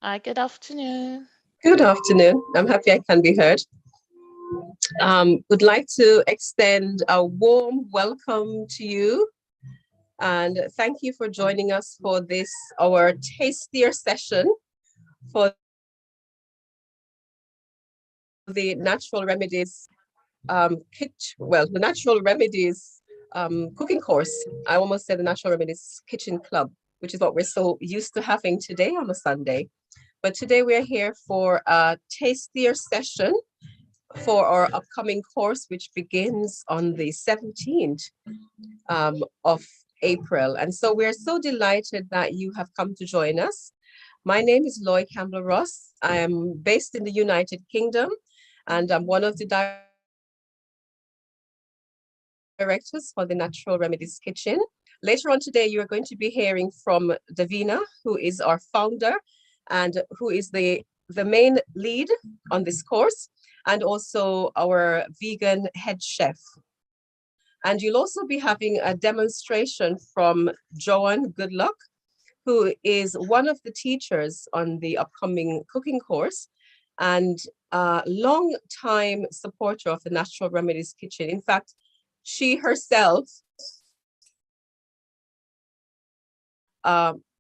Hi, good afternoon. Good afternoon. I'm happy I can be heard. Would like to extend a warm welcome to you and thank you for joining us for this, our tastier session for the Natural Remedies the Natural Remedies cooking course. I almost said the Natural Remedies Kitchen Club, which is what we're so used to having today on a Sunday. But today we're here for a tastier session for our upcoming course, which begins on the 17th of April. And so we're so delighted that you have come to join us. My name is Loy Campbell Ross. I am based in the United Kingdom, and I'm one of the directors for the Natural Remedies Kitchen. Later on today, you are going to be hearing from Davina, who is our founder and who is the main lead on this course, and also our vegan head chef. And you'll also be having a demonstration from Joanne Goodluck, who is one of the teachers on the upcoming cooking course and a long-time supporter of the Natural Remedies Kitchen. In fact, she herself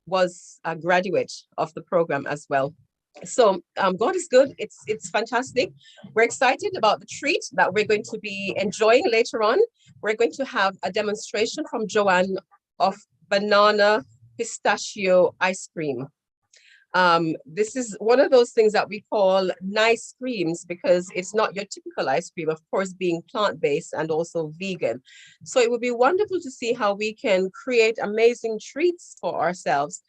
was a graduate of the program as well. So God is good. It's fantastic. We're excited about the treat that we're going to be enjoying later on. We're going to have a demonstration from Joanne of banana pistachio ice cream. This is one of those things that we call nice creams because it's not your typical ice cream, of course, being plant-based and also vegan. So it would be wonderful to see how we can create amazing treats for ourselves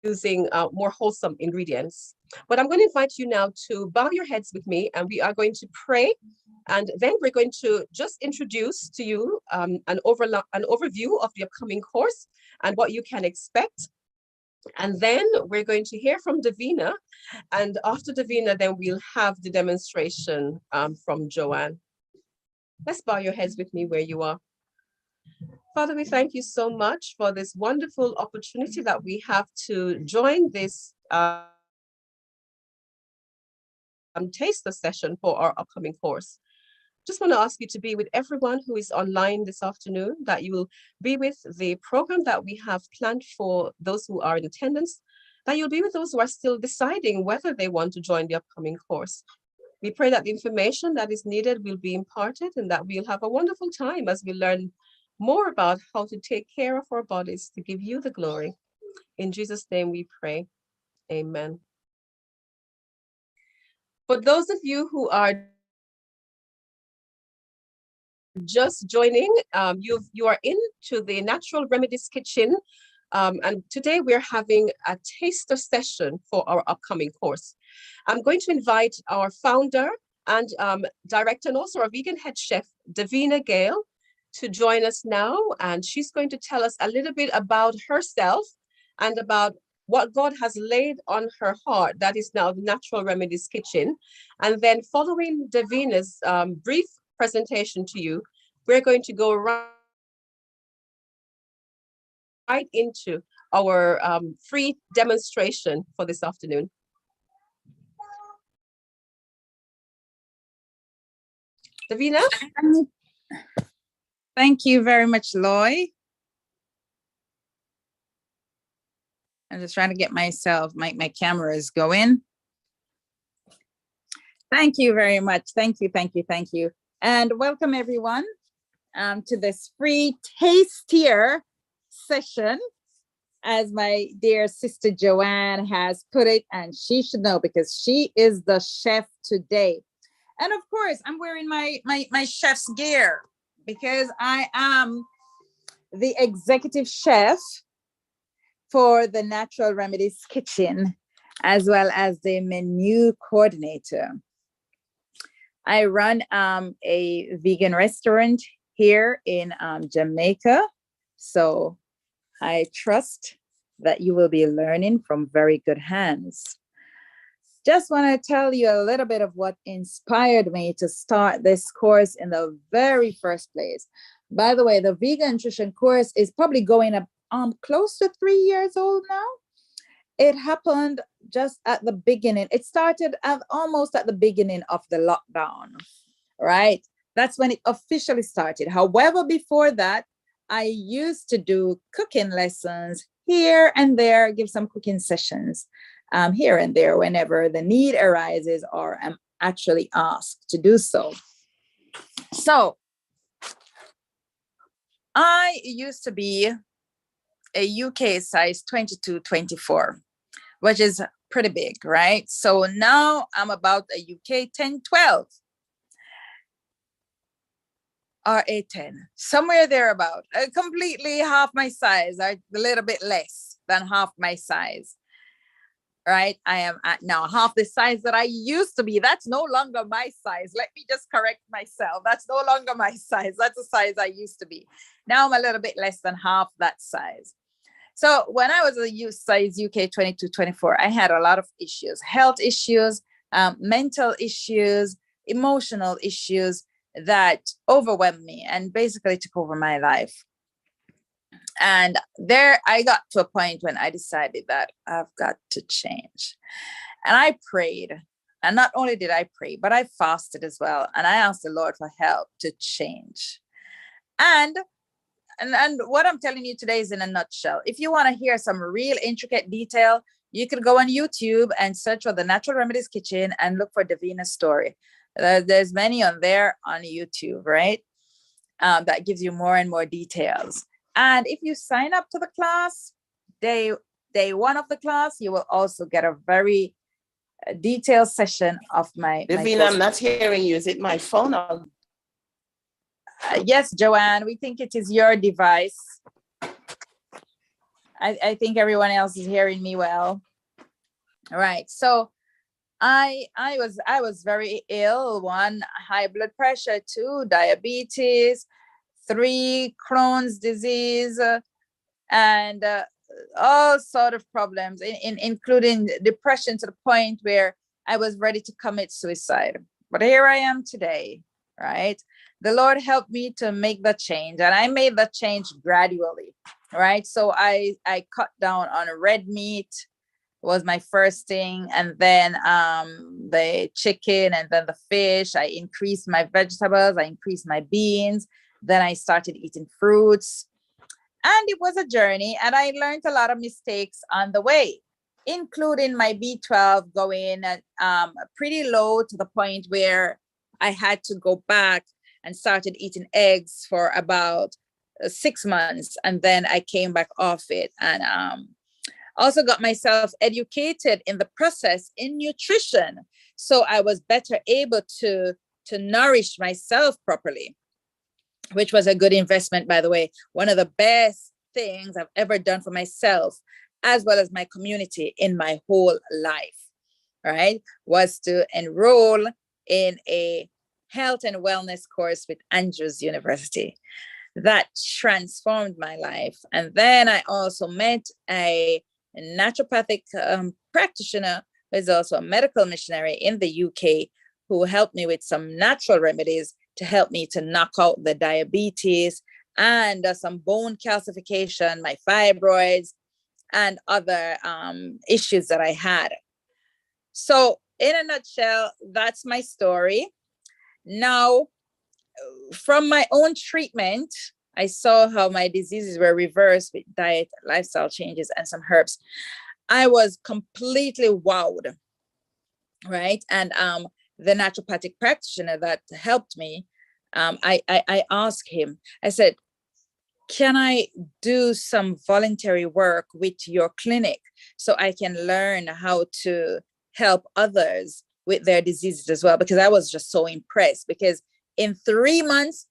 using more wholesome ingredients. But I'm going to invite you now to bow your heads with me, and we are going to pray. And then we're going to just introduce to you an overview of the upcoming course and what you can expect. And then we're going to hear from Davina. And after Davina, then we'll have the demonstration from Joanne. Let's bow your heads with me where you are. Father, we thank you so much for this wonderful opportunity that we have to join this taster session for our upcoming course. Just want to ask you to be with everyone who is online this afternoon, that you will be with the program that we have planned for those who are in attendance, that you'll be with those who are still deciding whether they want to join the upcoming course. We pray that the information that is needed will be imparted and that we'll have a wonderful time as we learn more about how to take care of our bodies to give you the glory. In Jesus' name we pray. Amen. For those of you who are just joining, you are into the Natural Remedies Kitchen, and today we're having a taster session for our upcoming course. I'm going to invite our founder and director and also our vegan head chef, Davina Gale, to join us now, and she's going to tell us a little bit about herself and about what God has laid on her heart, that is now the Natural Remedies Kitchen. And then following Davina's brief presentation to you, we're going to go right into our free demonstration for this afternoon. Davina? Thank you very much, Loy. I'm just trying to get myself, my camera is going. Thank you very much. Thank you. And welcome everyone to this free tastier session, as my dear sister Joanne has put it, and she should know because she is the chef today. And of course, I'm wearing my chef's gear because I am the executive chef for the Natural Remedies Kitchen, as well as the menu coordinator. I run a vegan restaurant here in Jamaica. So I trust that you will be learning from very good hands. Just want to tell you a little bit of what inspired me to start this course in the very first place. By the way, the Vegantrition course is probably going up close to 3 years old now. It happened just at the beginning. It started almost at the beginning of the lockdown, right? That's when it officially started. However, before that, I used to do cooking lessons here and there, give some cooking sessions here and there whenever the need arises or I'm actually asked to do so. So I used to be a UK size 22, 24, which is pretty big, right? So now I'm about a UK 10, 12. Or a 10, somewhere thereabout, completely half my size, or a little bit less than half my size, right? I am at now half the size that I used to be. That's no longer my size. Let me just correct myself. That's no longer my size. That's the size I used to be. Now I'm a little bit less than half that size. So when I was a size UK 22, 24, I had a lot of issues, health issues, mental issues, emotional issues, that overwhelmed me and basically took over my life. And there I got to a point when I decided that I've got to change. And I prayed. And not only did I pray, but I fasted as well. And I asked the Lord for help to change. And what I'm telling you today is in a nutshell. If you want to hear some real intricate detail, you could go on YouTube and search for the Natural Remedies Kitchen and look for Davina's story. There's many on there on YouTube, right? That gives you more and more details. And if you sign up to the class, day one of the class, you will also get a very detailed session of my. Davina, I'm not hearing you. Is it my phone? Yes, Joanne, we think it is your device. I think everyone else is hearing me well. All right, so I was very ill. 1, high blood pressure, 2, diabetes, 3, Crohn's disease, and all sort of problems, including depression to the point where I was ready to commit suicide. But here I am today, right? The Lord helped me to make the change, and I made the change gradually, right? So I cut down on red meat, was my first thing, and then the chicken, and then the fish. I increased my vegetables, I increased my beans, then I started eating fruits, and it was a journey, and I learned a lot of mistakes on the way, including my B12 going pretty low to the point where I had to go back and started eating eggs for about 6 months, and then I came back off it, and also got myself educated in the process in nutrition. So I was better able to nourish myself properly, which was a good investment, by the way. One of the best things I've ever done for myself, as well as my community in my whole life, right, was to enroll in a health and wellness course with Andrews University. That transformed my life. And then I also met a naturopathic practitioner who is also a medical missionary in the UK, who helped me with some natural remedies to help me to knock out the diabetes and some bone calcification, my fibroids, and other issues that I had. So in a nutshell, that's my story. Now, from my own treatment, I saw how my diseases were reversed with diet, lifestyle changes, and some herbs. I was completely wowed, right? And the naturopathic practitioner that helped me, I asked him, I said, can I do some voluntary work with your clinic so I can learn how to help others with their diseases as well? Because I was just so impressed, because in 3 months,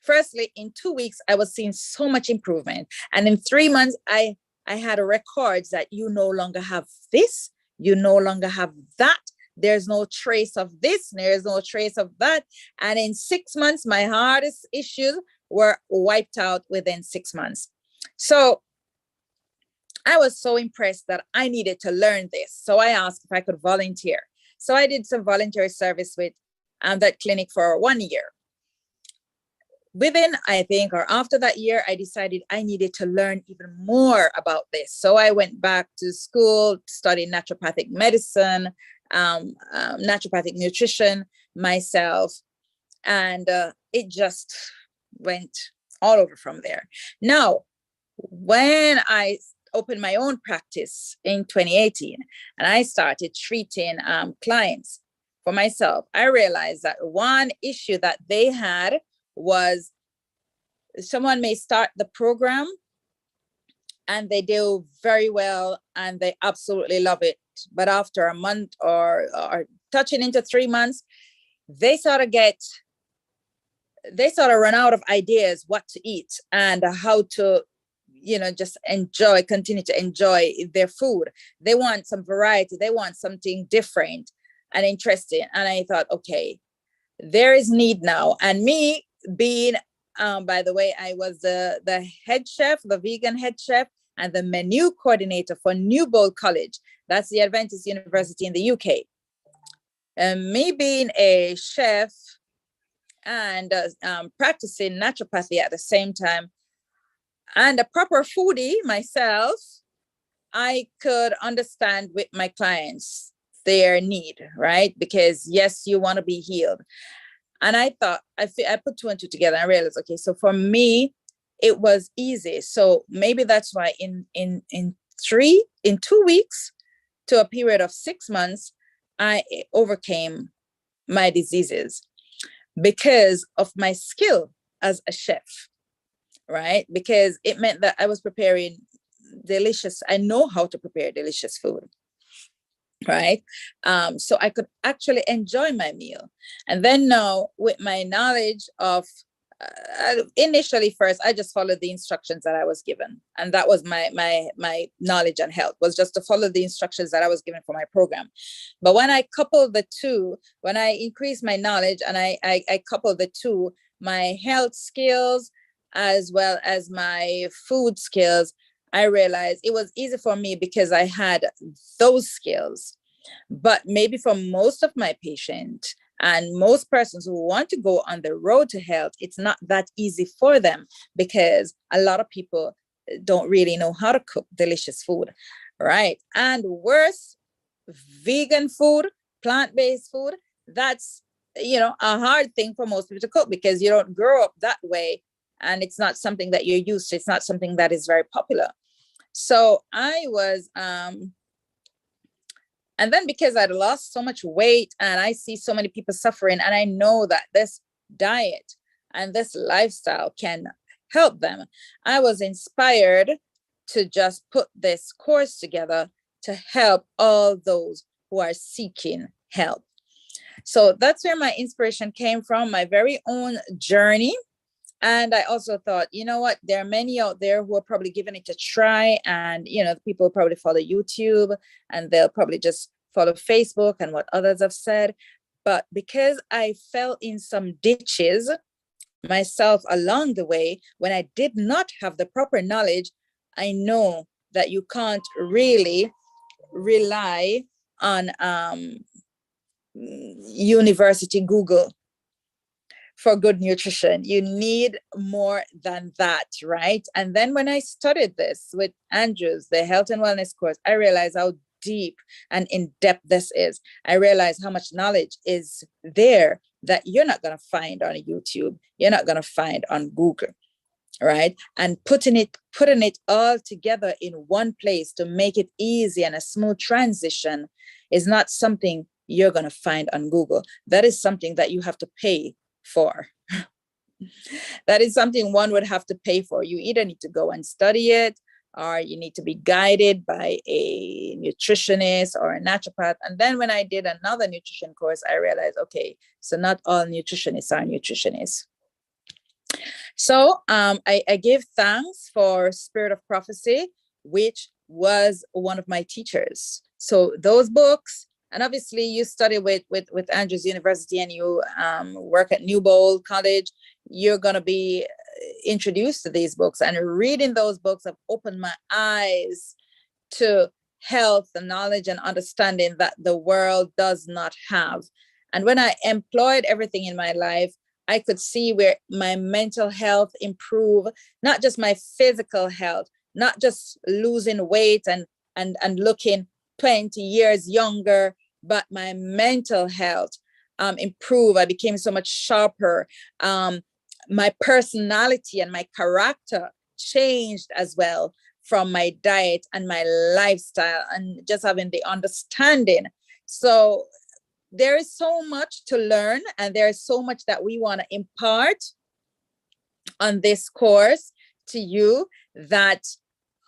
firstly, in 2 weeks, I was seeing so much improvement. And in 3 months, I had records that you no longer have this, you no longer have that. There's no trace of this, there's no trace of that. And in 6 months, my hardest issues were wiped out within 6 months. So I was so impressed that I needed to learn this. So I asked if I could volunteer. So I did some voluntary service with that clinic for 1 year. within, I think, or after that year, I decided I needed to learn even more about this. So I went back to school, studied naturopathic medicine, naturopathic nutrition myself, and it just went all over from there. Now, when I opened my own practice in 2018 and I started treating clients for myself, I realized that one issue that they had was someone may start the program and they do very well and they absolutely love it. But after a month or touching into 3 months, they sort of run out of ideas what to eat and how to, just continue to enjoy their food. They want some variety. They want something different and interesting. And I thought, okay, there is need now. And me being, by the way, I was the head chef, the vegan head chef, and the menu coordinator for New Bowl College. That's the Adventist University in the UK. And me being a chef and practicing naturopathy at the same time, and a proper foodie myself, I could understand with my clients their need, right? Because yes, you want to be healed. And I thought, I put two and two together and I realized, okay, so for me, it was easy. So maybe that's why in 2 weeks to a period of 6 months, I overcame my diseases because of my skill as a chef, right? Because it meant that I was preparing I know how to prepare delicious food, right? So I could actually enjoy my meal. And then now with my knowledge of, initially first, I just followed the instructions that I was given. And that was my knowledge and health, was just to follow the instructions that I was given for my program. But when I coupled the two, when I increased my knowledge and I coupled the two, my health skills as well as my food skills, I realized it was easy for me because I had those skills. But maybe for most of my patients and most persons who want to go on the road to health, it's not that easy for them because a lot of people don't really know how to cook delicious food, right? And worse, vegan food, plant-based food, that's, a hard thing for most people to cook because you don't grow up that way. And it's not something that you're used to. It's not something that is very popular. So I was, and then because I'd lost so much weight and I see so many people suffering, and I know that this diet and this lifestyle can help them, I was inspired to just put this course together to help all those who are seeking help. So that's where my inspiration came from, my very own journey. And I also thought, you know what, there are many out there who are probably giving it a try. And, people probably follow YouTube and they'll probably just follow Facebook and what others have said. But because I fell in some ditches myself along the way, when I did not have the proper knowledge, I know that you can't really rely on university Google for good nutrition. You need more than that, right? And then when I studied this with Andrew's, the health and wellness course, I realized how deep and in-depth this is. I realized how much knowledge is there that you're not going to find on YouTube. You're not going to find on Google, right? And putting it all together in one place to make it easy and a smooth transition is not something you're going to find on Google. That is something that you have to pay for. That is something one would have to pay for. You either need to go and study it, or you need to be guided by a nutritionist or a naturopath. And then when I did another nutrition course, I realized, okay, so not all nutritionists are nutritionists. So I give thanks for Spirit of Prophecy, which was one of my teachers. So those books, and obviously you study with Andrews University and you work at New Bowl College, you're going to be introduced to these books. And reading those books have opened my eyes to health and knowledge and understanding that the world does not have. And when I employed everything in my life, I could see where my mental health improve, not just my physical health, not just losing weight and looking 20 years younger, but my mental health improve. I became so much sharper. My personality and my character changed as well from my diet and my lifestyle and just having the understanding. So there is so much to learn, and there is so much that we want to impart on this course to you, that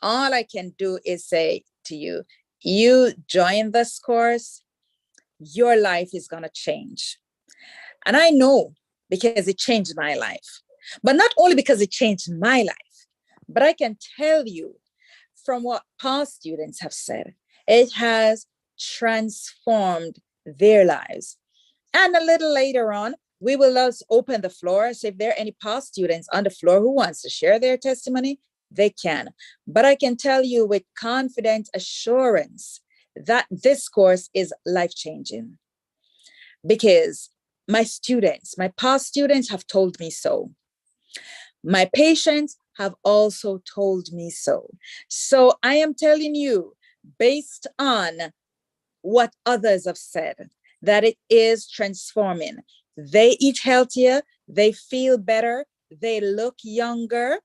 all I can do is say to you, you join this course, your life is going to change. And I know, because it changed my life. But not only because it changed my life, but I can tell you from what past students have said, it has transformed their lives. And a little later on, we will also open the floor. So if there are any past students on the floor who wants to share their testimony, they can. But I can tell you with confident assurance that this course is life-changing, because my students, my past students have told me so. My patients have also told me so. So I am telling you, based on what others have said, that it is transforming. They eat healthier, they feel better, they look younger.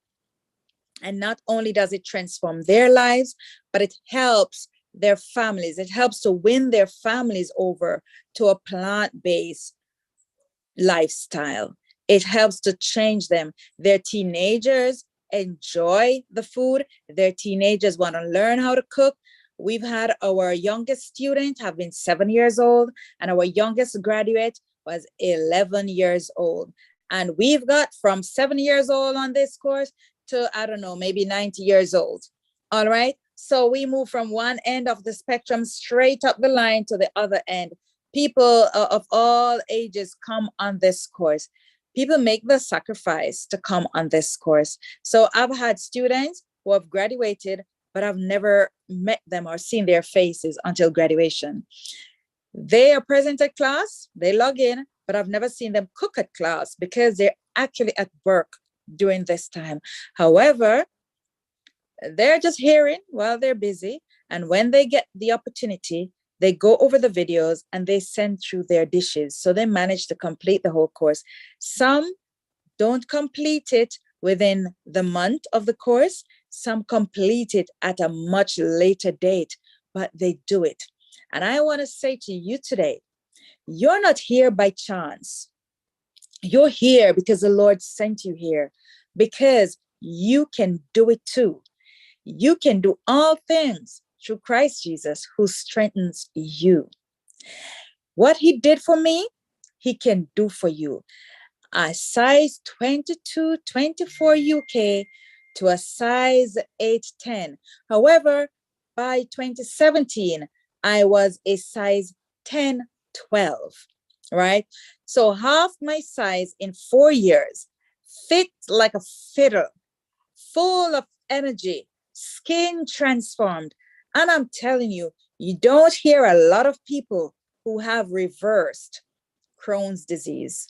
And not only does it transform their lives, but it helps their families. It helps to win their families over to a plant-based lifestyle. It helps to change them. Their teenagers enjoy the food. Their teenagers want to learn how to cook. We've had our youngest student have been 7 years old, and our youngest graduate was 11 years old. And we've got from 7 years old on this course to, I don't know, maybe 90 years old. All right. So we move from one end of the spectrum straight up the line to the other end. People of all ages come on this course. People make the sacrifice to come on this course. So I've had students who have graduated, but I've never met them or seen their faces until graduation. They are present at class, they log in, but I've never seen them cook at class because they're actually at work during this time. However, they're just hearing while they're busy. And when they get the opportunity, they go over the videos and they send through their dishes. So they manage to complete the whole course. Some don't complete it within the month of the course. Some complete it at a much later date, but they do it. And I want to say to you today, you're not here by chance. You're here because the Lord sent you here, because you can do it too. You can do all things through Christ Jesus, who strengthens you. What he did for me, he can do for you. A size 22, 24 UK to a size 8'10". However, by 2017, I was a size 10, 12, right? So half my size in 4 years, fit like a fiddle, full of energy, skin transformed. And I'm telling you, you don't hear a lot of people who have reversed Crohn's disease.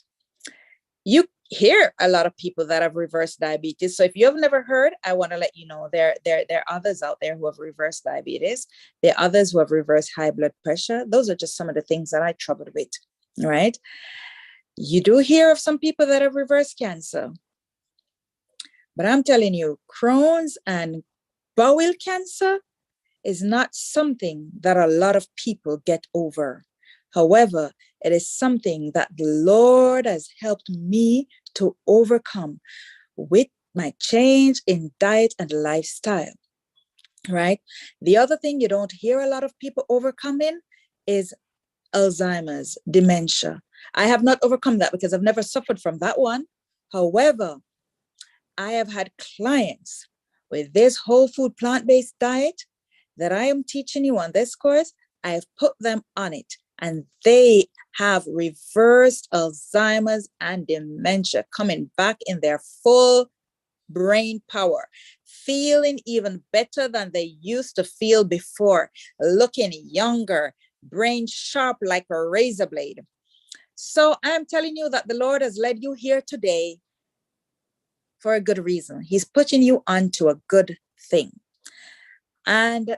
You hear a lot of people that have reversed diabetes. So if you have never heard, I want to let you know there are others out there who have reversed diabetes. There are others who have reversed high blood pressure. Those are just some of the things that I troubled with, right? You do hear of some people that have reversed cancer. But I'm telling you, Crohn's and bowel cancer is not something that a lot of people get over. However, it is something that the Lord has helped me to overcome with my change in diet and lifestyle, right? The other thing you don't hear a lot of people overcoming is Alzheimer's, dementia. I have not overcome that because I've never suffered from that one. However, I have had clients with this whole food plant-based diet that I am teaching you on this course. I have put them on it, and they have reversed Alzheimer's and dementia, coming back in their full brain power, feeling even better than they used to feel before, looking younger, brain sharp like a razor blade. So I'm telling you that the Lord has led you here today for a good reason. He's pushing you onto a good thing. And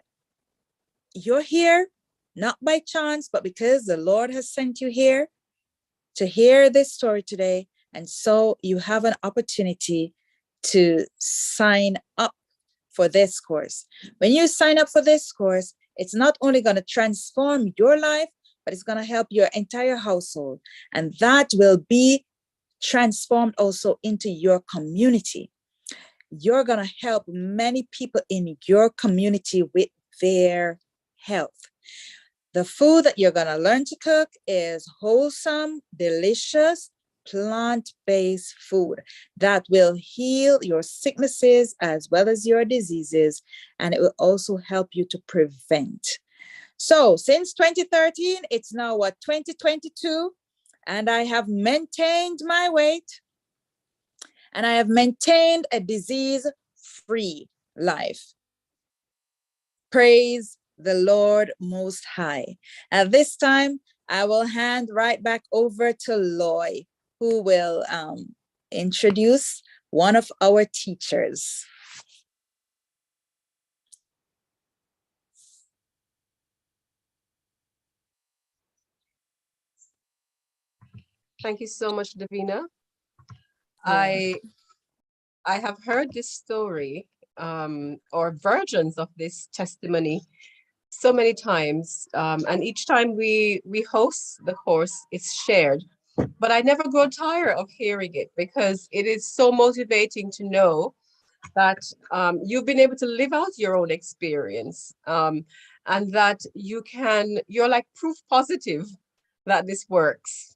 you're here not by chance, but because the Lord has sent you here to hear this story today. And so you have an opportunity to sign up for this course. When you sign up for this course, it's not only going to transform your life, but it's going to help your entire household. And that will be transformed also into your community. You're going to help many people in your community with their health. The food that you're going to learn to cook is wholesome, delicious, plant-based food that will heal your sicknesses as well as your diseases, and it will also help you to prevent. So since 2013, it's now 2022, and I have maintained my weight, and I have maintained a disease-free life. Praise the Lord Most High. At this time, I will hand right back over to Loy, who will introduce one of our teachers. Thank you so much, Davina. I have heard this story or versions of this testimony so many times, and each time we host the course, it's shared. But I never grow tired of hearing it because it is so motivating to know that you've been able to live out your own experience, and that you're like proof positive that this works.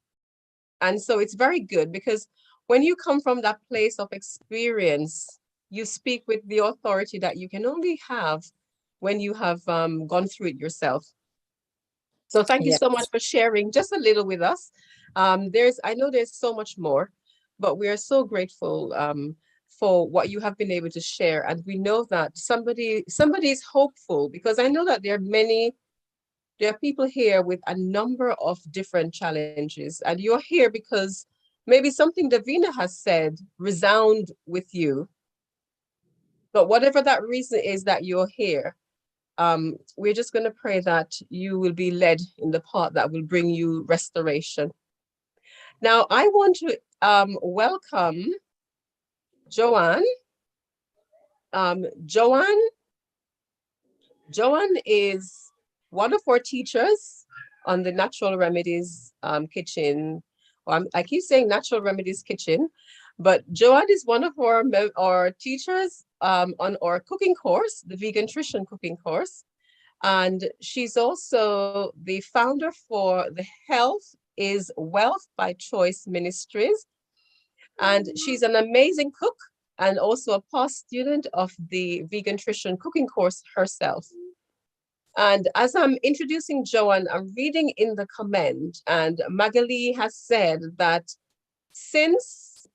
And so it's very good because when you come from that place of experience, you speak with the authority that you can only have when you have gone through it yourself. So thank you so much for sharing just a little with us. I know there's so much more, but we are so grateful for what you have been able to share. And we know that somebody is hopeful, because I know that there are people here with a number of different challenges, and you're here because maybe something Davina has said resound with you. But whatever that reason is that you're here, we're just going to pray that you will be led in the path that will bring you restoration. Now, I want to welcome Joanne. Joanne is one of our teachers on the Natural Remedies Kitchen. I keep saying Natural Remedies Kitchen, but Joanne is one of our teachers on our cooking course, the Vegantrition cooking course. And she's also the founder for the Health is Wealth by Choice Ministries. And she's an amazing cook and also a past student of the Vegantrition cooking course herself. And as I'm introducing Joanne, I'm reading in the comment, and Magali has said that since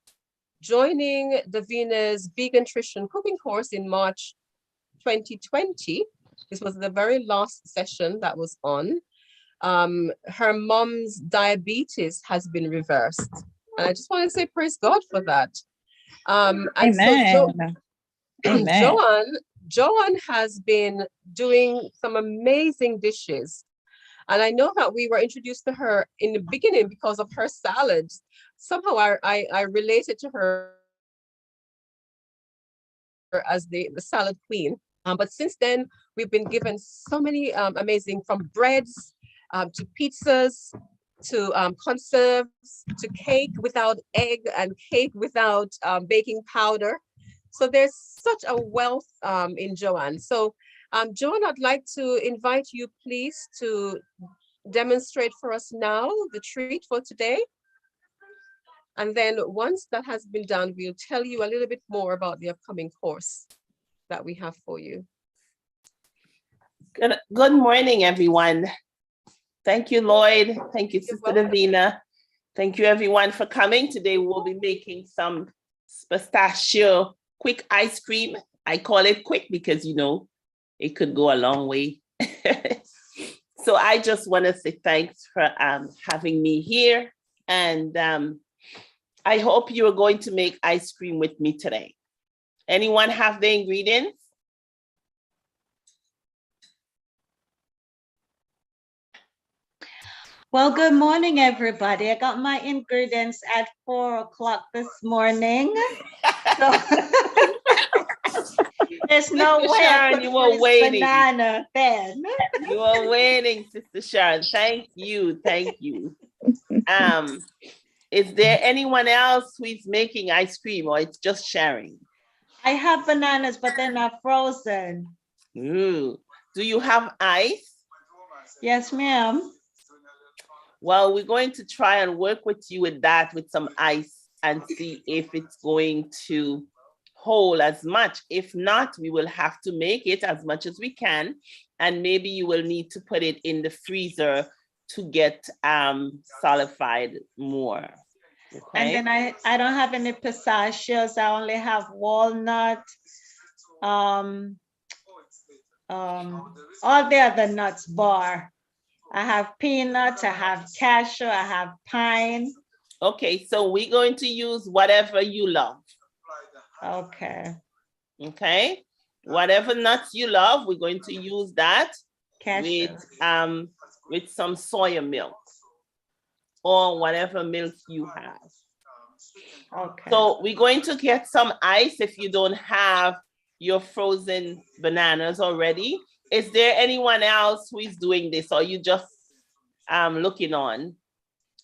joining Davina's Vegantrition cooking course in March 2020, this was the very last session that was on, her mom's diabetes has been reversed. And I just want to say praise God for that. And Amen. so Joanne has been doing some amazing dishes. And I know that we were introduced to her in the beginning because of her salads. Somehow I related to her as the salad queen. But since then, we've been given so many amazing, from breads to pizzas, to conserves, to cake without egg and cake without baking powder. So there's such a wealth in Joanne. So Joanne, I'd like to invite you, please, to demonstrate for us now the treat for today. And then once that has been done, we'll tell you a little bit more about the upcoming course that we have for you. Good morning, everyone. Thank you, Lloyd. Thank you, Sister Davina. Thank you, everyone, for coming. Today, we'll be making some pistachio quick ice cream. I call it quick because, you know, it could go a long way. So I just want to say thanks for having me here. And I hope you are going to make ice cream with me today. Anyone have the ingredients? Well, good morning, everybody. I got my ingredients at 4 o'clock this morning. So there's no Sister way Sharon, I could you were freeze waiting. banana then. You were waiting, Sister Sharon. Thank you. Thank you. Is there anyone else who is making ice cream, or it's just Sharon? I have bananas, but they're not frozen. Ooh. Do you have ice? Yes, ma'am. Well, we're going to try and work with you with that, with some ice, and see if it's going to hold as much. If not, we will have to make it as much as we can, and maybe you will need to put it in the freezer to get solidified more. Okay. And then I don't have any pistachios. I only have walnut, all the other nuts bar. I have peanuts, I have cashew, I have pine. Okay, so we're going to use whatever you love. Okay. Okay, whatever nuts you love, we're going to use that Cashew. with some soya milk or whatever milk you have. Okay. So we're going to get some ice if you don't have your frozen bananas already. Is there anyone else who is doing this, or you just looking on?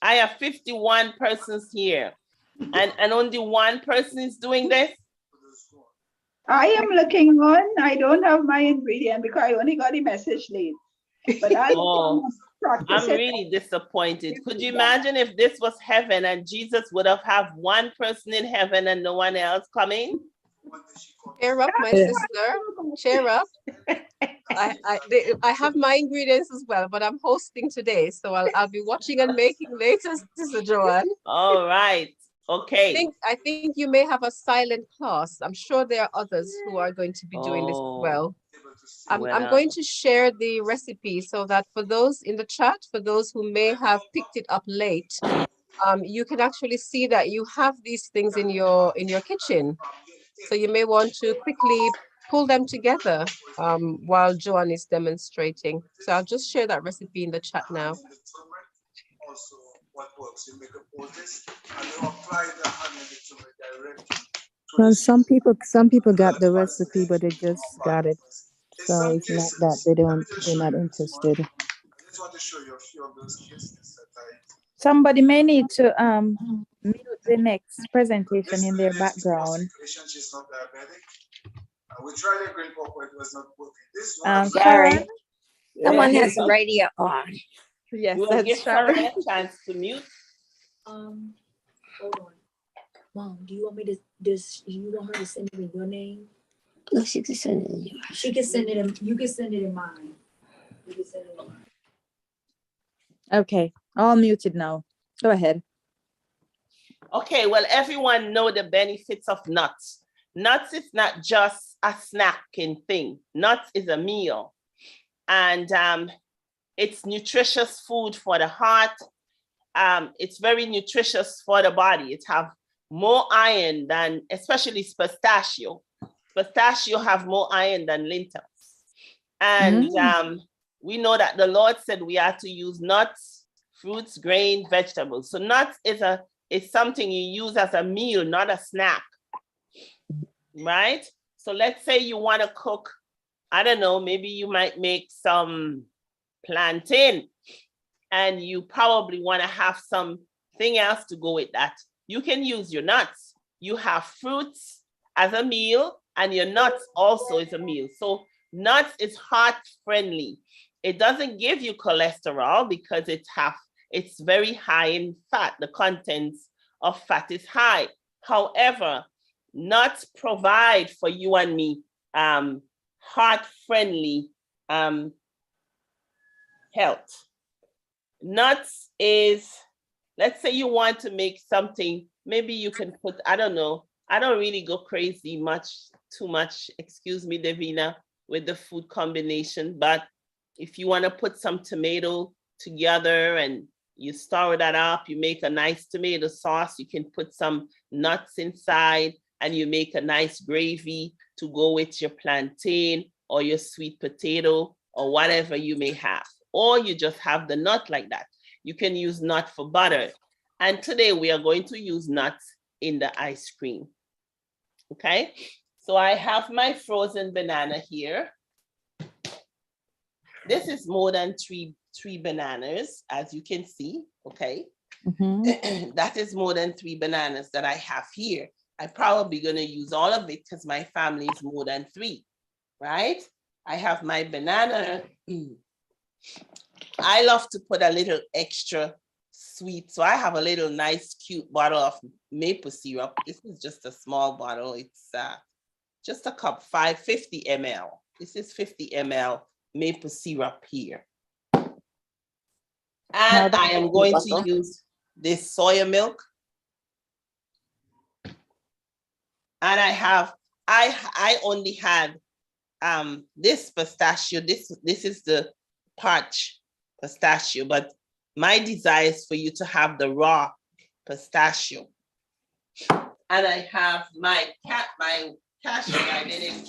I have 51 persons here, and only one person is doing this. I am looking on. I don't have my ingredient because I only got the message late. But Oh, I'm really disappointed. Could you imagine if this was heaven and Jesus would have one person in heaven and no one else coming? Cheer up, my sister. Cheer up. I have my ingredients as well, but I'm hosting today, so I'll be watching and making later, Sister Joanne. All right. Okay. I think you may have a silent class. I'm sure there are others who are going to be doing this as well. I'm going to share the recipe so that for those in the chat, for those who may have picked it up late, you can actually see that you have these things in your kitchen. So you may want to quickly pull them together while Joanne is demonstrating. So I'll just share that recipe in the chat now. Well, some people got the recipe, but they just got it. So it's not that they're not interested. Somebody may need to mute the next presentation in their background. Sorry. Someone Yeah. has the radio on. Yes, We'll that's give Sharon. Sharon a chance to mute. Hold on. Mom, do you want me to you want her to send it in your name? No, she can send it in yours. She can send it in, you can send it in mine. You can send it in mine. Okay, all muted now. Go ahead. Okay, well, everyone know the benefits of nuts. Nuts is not just a snacking thing. Nuts is a meal. And it's nutritious food for the heart. It's very nutritious for the body. It have more iron than, especially pistachio. Pistachio have more iron than lentils. And we know that the Lord said we are to use nuts, fruits, grain, vegetables. So nuts is something you use as a meal, not a snack, right? So let's say you want to cook, I don't know, maybe you might make some plantain and you probably want to have something else to go with that. You can use your nuts. You have fruits as a meal and your nuts also is a meal. So nuts is heart friendly. It doesn't give you cholesterol because it's very high in fat. The contents of fat is high. However, nuts provide for you and me heart-friendly health. Nuts is, let's say you want to make something, maybe you can put, I don't know, I don't really go crazy too much, excuse me, Davina, with the food combination, but if you want to put some tomato together and You stir that up, you make a nice tomato sauce. You can put some nuts inside and you make a nice gravy to go with your plantain or your sweet potato or whatever you may have. Or you just have the nut like that. You can use nut for butter. And today we are going to use nuts in the ice cream. Okay, so I have my frozen banana here. This is more than three bananas, as you can see, okay? Mhm. That is more than 3 bananas that I have here. I'm probably gonna use all of it because my family is more than 3, right? I have my banana. I love to put a little extra sweet. So I have a little nice, cute bottle of maple syrup. This is just a small bottle. It's just a cup, 550 ml. This is 50 ml maple syrup here. And I am going to use this soya milk. And I only had this pistachio. This is the parch pistachio, but my desire is for you to have the raw pistachio. And I have my cashew. I didn't.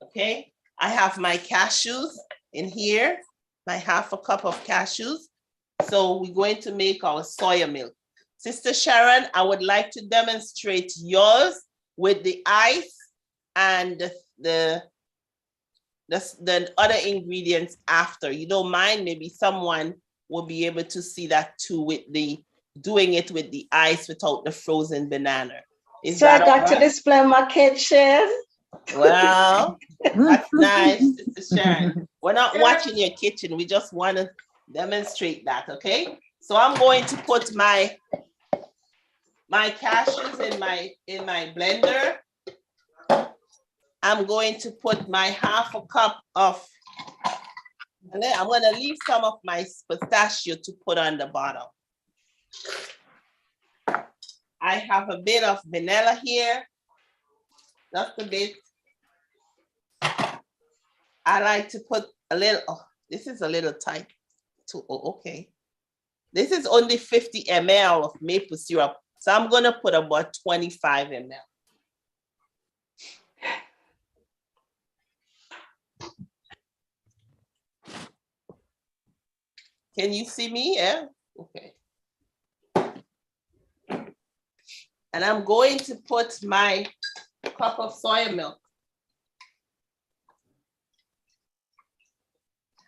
Okay, I have my cashews in here, my half a cup of cashews. So we're going to make our soya milk. Sister Sharon, I would like to demonstrate yours with the ice and the other ingredients after. You don't mind? Maybe someone will be able to see that too with doing it with the ice without the frozen banana. So I got to display my kitchen. Well, that's nice, Sister Sharon. We're not watching your kitchen. We just want to demonstrate that, okay? So I'm going to put my cashews in my blender. I'm going to put my half a cup of, and then I'm going to leave some of my pistachio to put on the bottom. I have a bit of vanilla here, just a bit. I like to put a little, oh, this is a little tight too. Oh, okay. This is only 50 ml of maple syrup. So I'm gonna put about 25 ml. Can you see me? Yeah, okay. And I'm going to put my cup of soy milk.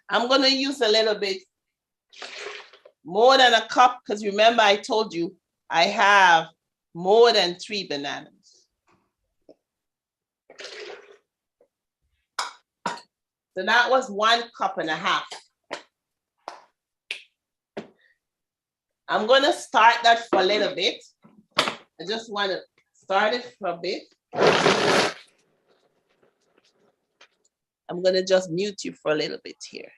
I'm gonna use a little bit more than a cup, because remember I told you I have more than 3 bananas. So that was 1.5 cups. I'm gonna start that for a little bit. I just want to start it for a bit. I'm gonna just mute you for a little bit here.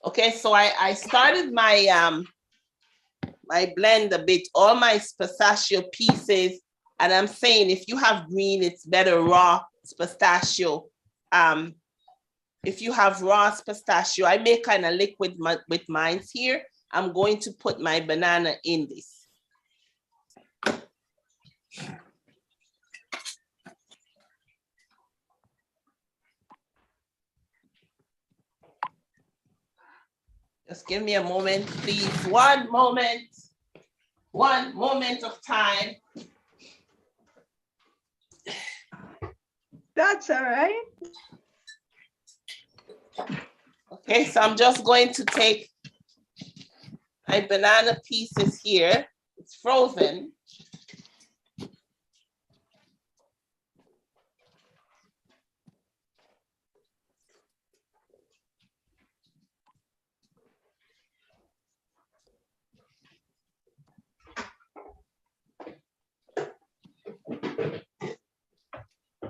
Okay, so I started my my blend a bit, all my pistachio pieces, and I'm saying if you have green, it's better raw pistachio. If you have raw pistachio, I make kind of liquid with mine here. I'm going to put my banana in this. Just give me a moment, please. One moment of time. That's all right. Okay, so I'm just going to take my banana pieces here. It's frozen.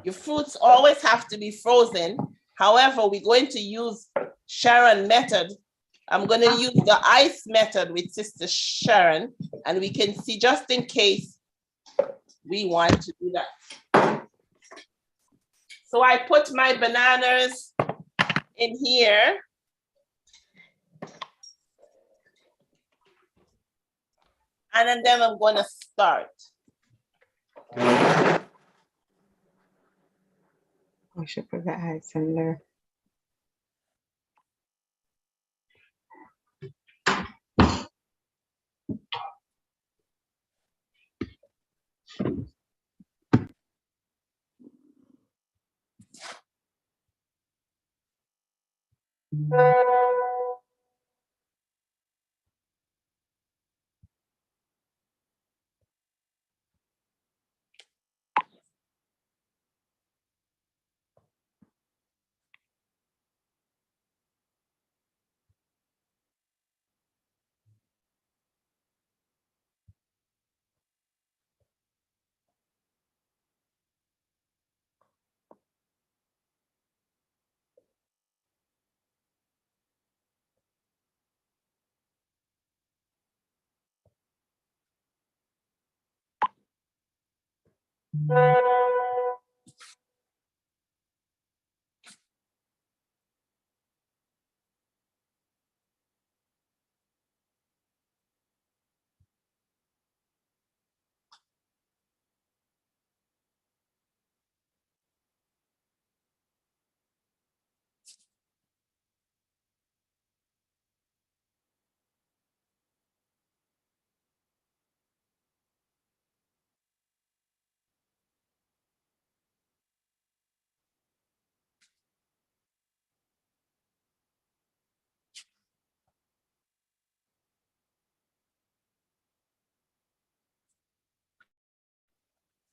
Your fruits always have to be frozen. However, we're going to use Sharon method. I'm going to use the ice method with Sister Sharon, and we can see just in case we want to do that. So I put my bananas in here. And then I'm going to start. I should put the ice in there.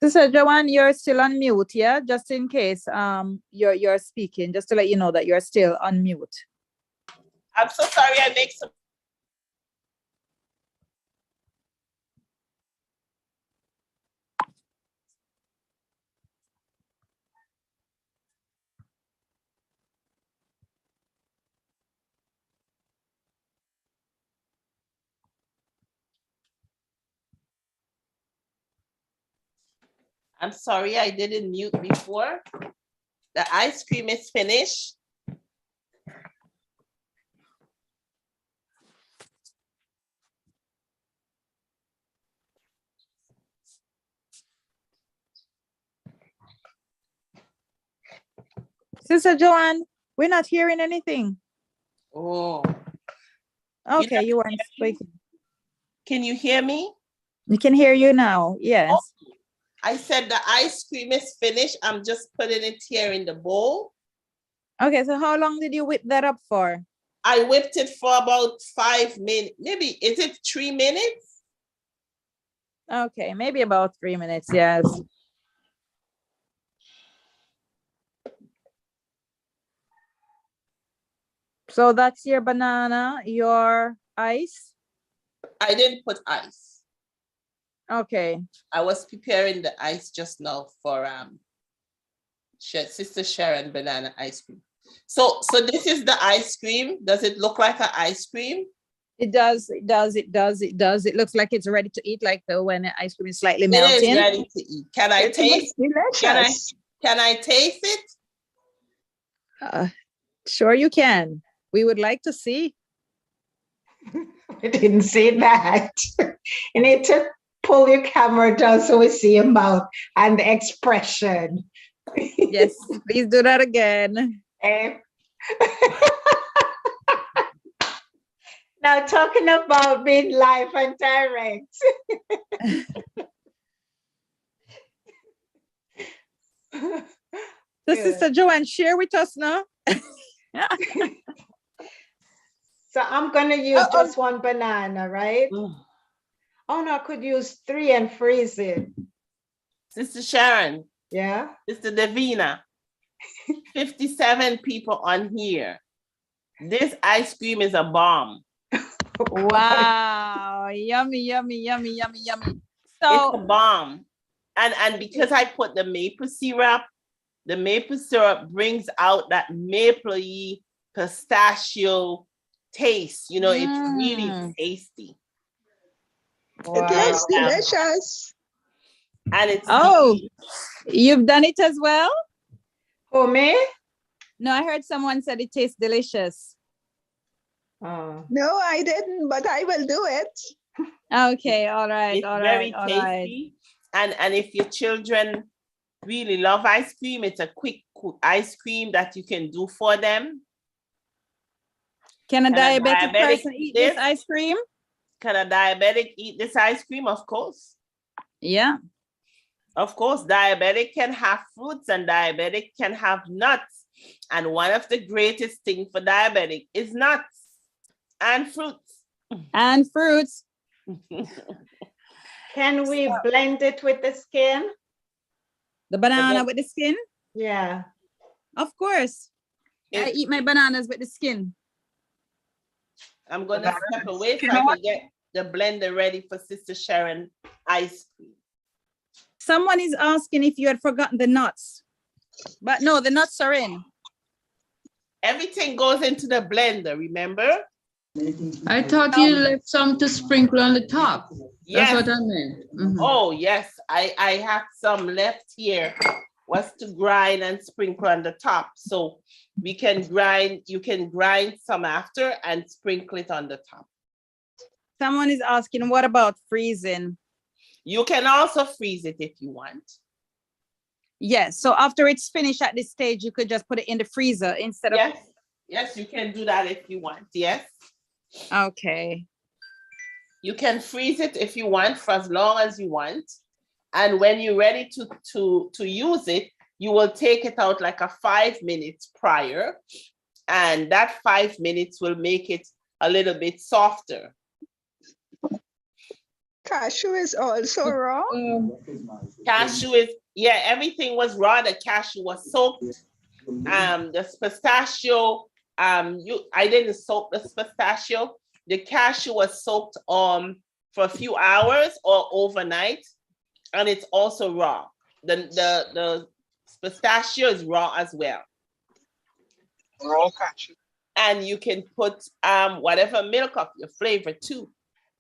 Sister Joanne, you're still on mute, yeah? Just in case you're speaking, just to let you know that you're still on mute. I'm so sorry I make some. I'm sorry I didn't mute before. The ice cream is finished. Sister Joanne, we're not hearing anything. Oh. Okay, you weren't speaking. Can you hear me? We can hear you now, yes. Oh, I said the ice cream is finished. I'm just putting it here in the bowl. Okay, so how long did you whip that up for? I whipped it for about 5 minutes. Maybe, is it 3 minutes? Okay, maybe about 3 minutes, yes. So that's your banana, your ice? I didn't put ice. Okay. I was preparing the ice just now for Sister Sharon banana ice cream. So this is the ice cream. Does it look like an ice cream? It does, it does, it does, it does. It looks like it's ready to eat, like when the ice cream is slightly melting. It is ready to eat. Can I taste? Delicious. Can I taste it? Sure you can. We would like to see. I didn't see that. You need to pull your camera down so we see your mouth and the expression. Yes, please do that again. Now talking about being live and direct. So Sister Joanne, share with us now. So I'm gonna use just one banana, right? Oh no, I could use 3 and freeze it. Sister Sharon. Yeah. Sister Davina. 57 people on here. This ice cream is a bomb. Wow, yummy, yummy, yummy, yummy, yummy. So it's a bomb. And because I put the maple syrup the maple syrup brings out that mapley pistachio taste. You know, it's really tasty. It looks delicious. And it's Oh, you've done it as well? Oh, me? No, I heard someone said it tastes delicious. Oh. No, I didn't, but I will do it. Okay, all right, it's all very right, all right. tasty. And if your children really love ice cream, it's a quick ice cream that you can do for them. Can a Can a diabetic diabetic person eat eat this this? ice cream? Can a diabetic eat this ice cream? Of course. Yeah. Of course, diabetic can have fruits and diabetic can have nuts. And one of the greatest things for diabetic is nuts and fruits. And fruits. Can we blend it with the skin? The banana with the skin? Yeah. Of course. I eat my bananas with the skin. I'm going to step away so I can get the blender ready for Sister Sharon ice cream. Someone is asking if you had forgotten the nuts. But no, the nuts are in. Everything goes into the blender, remember? I thought you left some to sprinkle on the top. Yes. That's what I meant. Mhm. Oh, yes. I have some left here. Was to grind and sprinkle on the top. So we can grind, you can grind some after and sprinkle it on the top. Someone is asking, what about freezing? You can also freeze it if you want. Yes, so after it's finished at this stage, you could just put it in the freezer instead of. Yes, you can do that if you want. Yes. Okay. You can freeze it if you want for as long as you want. And when you're ready to use it, you will take it out like a 5 minutes prior. And that 5 minutes will make it a little bit softer. Cashew is also raw. Cashew is, yeah, everything was raw. The cashew was soaked. The pistachio, I didn't soak the pistachio. The cashew was soaked for a few hours or overnight, and it's also raw. The pistachio is raw as well. Raw cashew. And you can put whatever milk of your flavor too.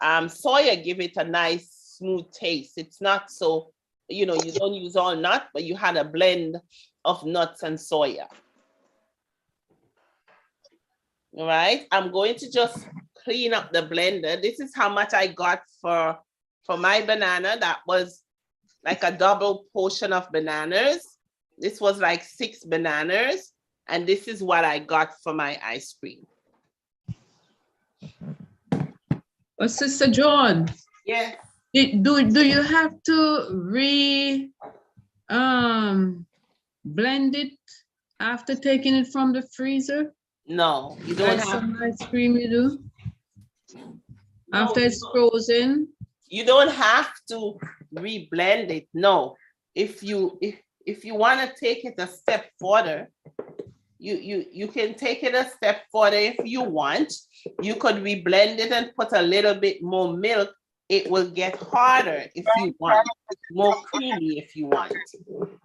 Soya give it a nice smooth taste. It's not so, you know, you don't use all nut, but you had a blend of nuts and soya. All right, I'm going to just clean up the blender. This is how much I got for my banana. That was like a double portion of bananas. This was like 6 bananas. And this is what I got for my ice cream. Well, Sister John. Yes. Do you have to blend it after taking it from the freezer? No, you don't Like have some ice cream you do? No, After it's frozen? You don't have to reblend it. No. If you want to take it a step further, you can take it a step further if you want. You could reblend it and put a little bit more milk. It will get harder if you want, more creamy if you want.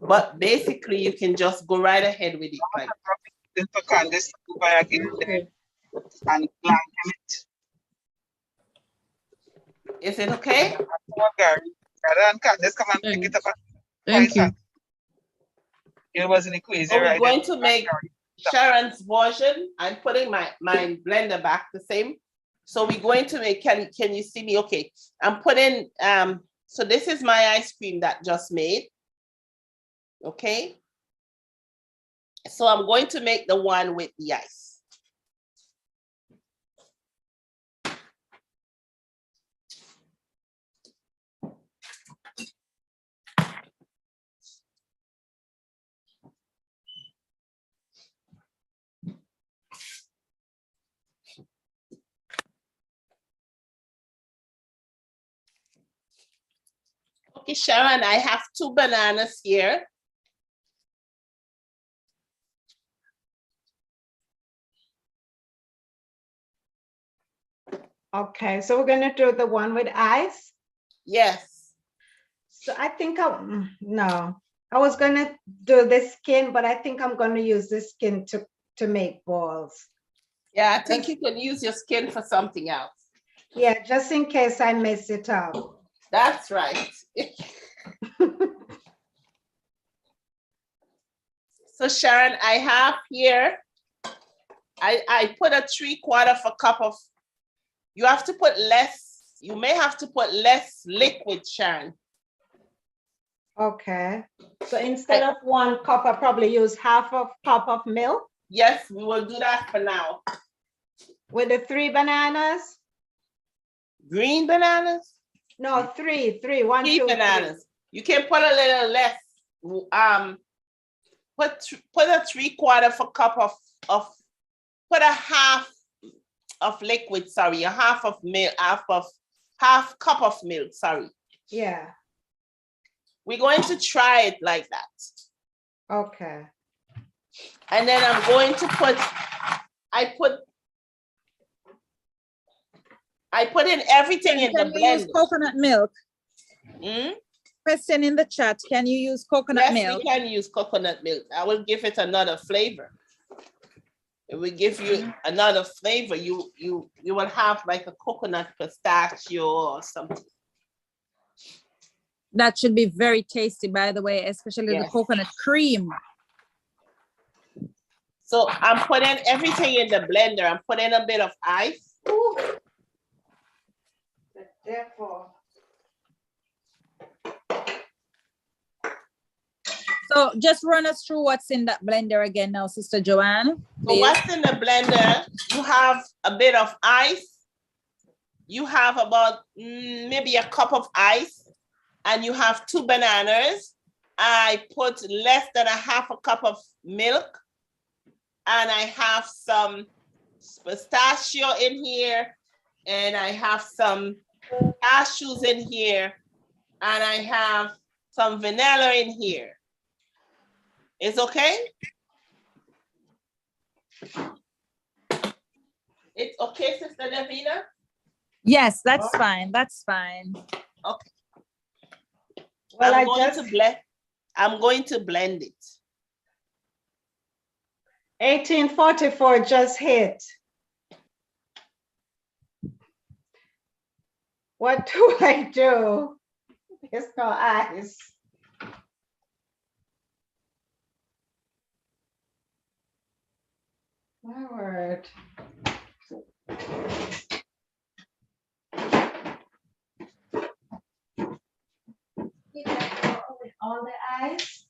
But basically, you can just go right ahead with it. Like Okay. And blanket it. Is it okay? Just come and pick it up. Thank you. It wasn't crazy, So we're right? going to make Sharon's version. I'm putting my blender back the same. So we're going to make, can you see me? Okay, I'm putting, so this is my ice cream that just made. Okay. So I'm going to make the one with the ice. Okay, Sharon, I have 2 bananas here. Okay, so we're gonna do the one with ice? Yes. So I think no, I was gonna do the skin, but I think I'm gonna use the skin to make balls. Yeah, I think you can use your skin for something else. Yeah, just in case I mess it up. That's right. So Sharon, I have here, I put a 3/4 cup of, you have to put less, you may have to put less liquid, Sharon. Okay. So instead of 1 cup, I probably use half a cup of milk. Yes, we will do that for now. With the 3 bananas? Green bananas? No, 3, 1, 2, 3 bananas. You can put a little less. Put a 3/4 cup of put a half of liquid, sorry, a half of milk, half cup of milk, sorry. Yeah. We're going to try it like that. Okay. And then I'm going to put, I put in everything in the Can you use blender. coconut milk? Hmm? Question in the chat, can you use coconut Yes, milk? we can use coconut milk. I will give it another flavor. It will give you another flavor. You will have like a coconut pistachio or something. That should be very tasty, by the way, especially the Yes. coconut cream. So I'm putting everything in the blender. I'm putting a bit of ice. Therefore. So just run us through what's in that blender again now, Sister Joanne. So what's in the blender? You have a bit of ice. You have about maybe a cup of ice, and you have 2 bananas. I put less than a half a cup of milk, and I have some pistachio in here, and I have some cashews in here, and I have some vanilla in here. It's okay? It's okay, Sister Davina? Yes, that's fine. That's fine. Okay. Well, I'm going to blend it. 1844 just hit. What do I do? There's no ice. My word. All the ice.